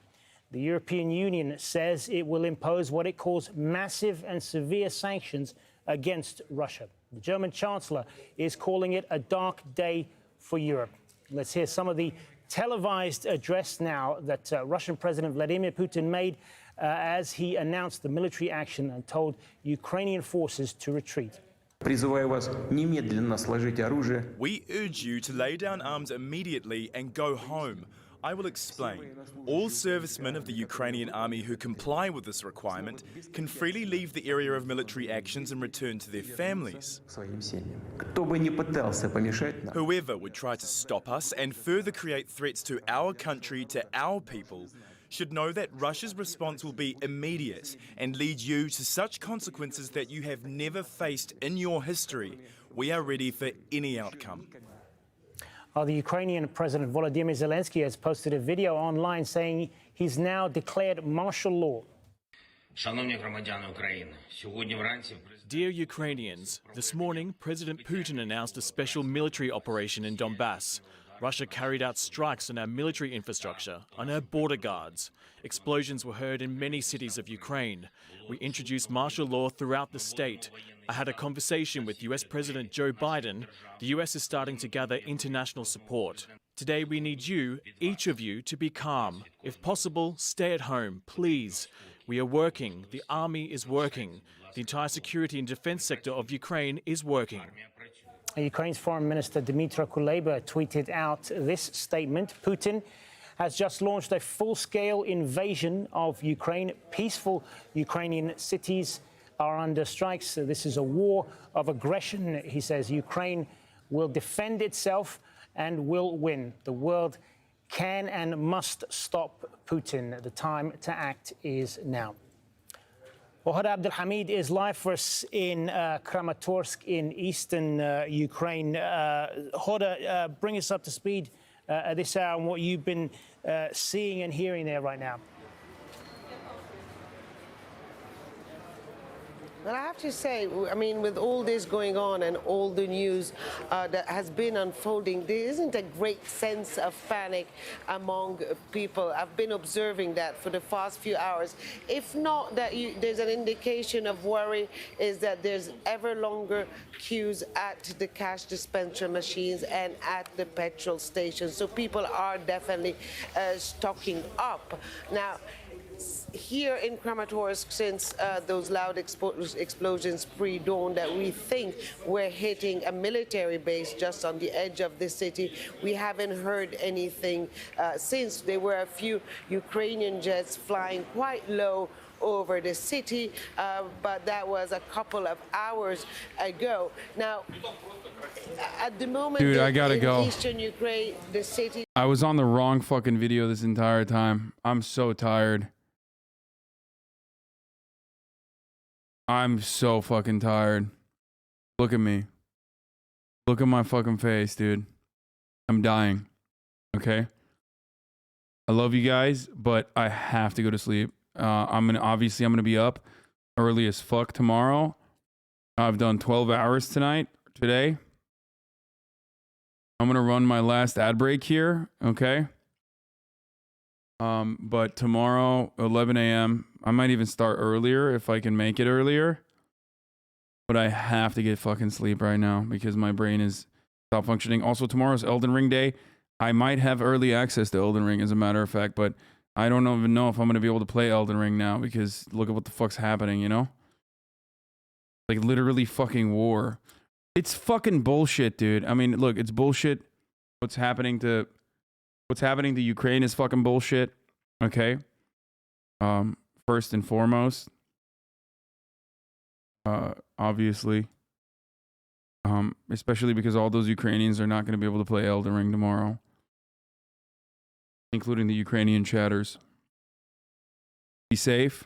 The European Union says it will impose what it calls massive and severe sanctions against Russia. The German Chancellor is calling it a dark day for Europe. Let's hear some of the televised address now that Russian President Vladimir Putin made as he announced the military action and told Ukrainian forces to retreat. We urge you to lay down arms immediately and go home. I will explain. All servicemen of the Ukrainian army who comply with this requirement can freely leave the area of military actions and return to their families. Whoever would try to stop us and further create threats to our country, to our people, should know that Russia's response will be immediate and lead you to such consequences that you have never faced in your history. We are ready for any outcome. The Ukrainian President Volodymyr Zelensky has posted a video online saying he's now declared martial law. Dear Ukrainians, this morning President Putin announced a special military operation in Donbass. Russia carried out strikes on our military infrastructure, on our border guards. Explosions were heard in many cities of Ukraine. We introduced martial law throughout the state. I had a conversation with US President Joe Biden. The US is starting to gather international support. Today we need you, each of you, to be calm. If possible, stay at home, please. We are working. The army is working. The entire security and defense sector of Ukraine is working. Ukraine's Foreign Minister Dmytro Kuleba tweeted out this statement. Putin has just launched a full-scale invasion of Ukraine. Peaceful Ukrainian cities are under strikes. This is a war of aggression, he says. Ukraine will defend itself and will win. The world can and must stop Putin. The time to act is now. Hoda Abdulhamid is live for us in Kramatorsk in eastern Ukraine. Hoda, bring us up to speed at this hour on what you've been seeing and hearing there right now. Well, I have to say, I mean, with all this going on and all the news that has been unfolding, there isn't a great sense of panic among people. I've been observing that for the past few hours. If not that there's an indication of worry, is that there's ever longer queues at the cash dispenser machines and at the petrol stations. So people are definitely stocking up. Now, here in Kramatorsk, since those loud explosions pre-dawn that we think were hitting a military base just on the edge of the city, we haven't heard anything since. There were a few Ukrainian jets flying quite low over the city, but that was a couple of hours ago. Now, at the moment, dude, I gotta go. Eastern Ukraine, the city. I was on the wrong fucking video this entire time. I'm so tired. I'm so fucking tired. Look at me. Look at my fucking face, dude. I'm dying. Okay? I love you guys, but I have to go to sleep. I'm gonna be up early as fuck tomorrow. I've done 12 hours today. I'm gonna run my last ad break here, okay? But tomorrow, 11 a.m., I might even start earlier if I can make it earlier. But I have to get fucking sleep right now because my brain is stop functioning. Also, tomorrow's Elden Ring day. I might have early access to Elden Ring, as a matter of fact, but I don't even know if I'm going to be able to play Elden Ring now because look at what the fuck's happening, you know? Like, literally fucking war. It's fucking bullshit, dude. I mean, look, it's bullshit. What's happening to Ukraine is fucking bullshit, okay? First and foremost, obviously, especially because all those Ukrainians are not going to be able to play Elden Ring tomorrow, including the Ukrainian chatters. Be safe.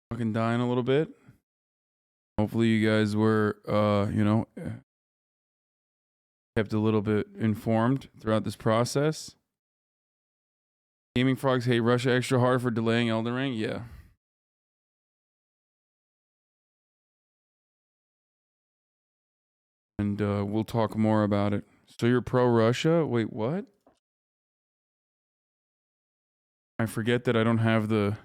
Fucking dying a little bit. Hopefully you guys were, kept a little bit informed throughout this process. Gaming frogs hate Russia extra hard for delaying Elden Ring. Yeah. And we'll talk more about it. So you're pro-Russia? Wait, what? I forget that I don't have the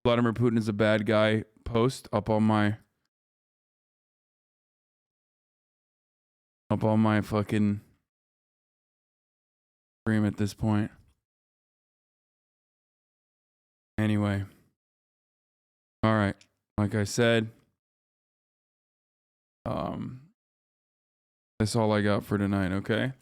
Vladimir Putin is a bad guy post up on my fucking stream at this point. Anyway. All right. Like I said, that's all I got for tonight, okay?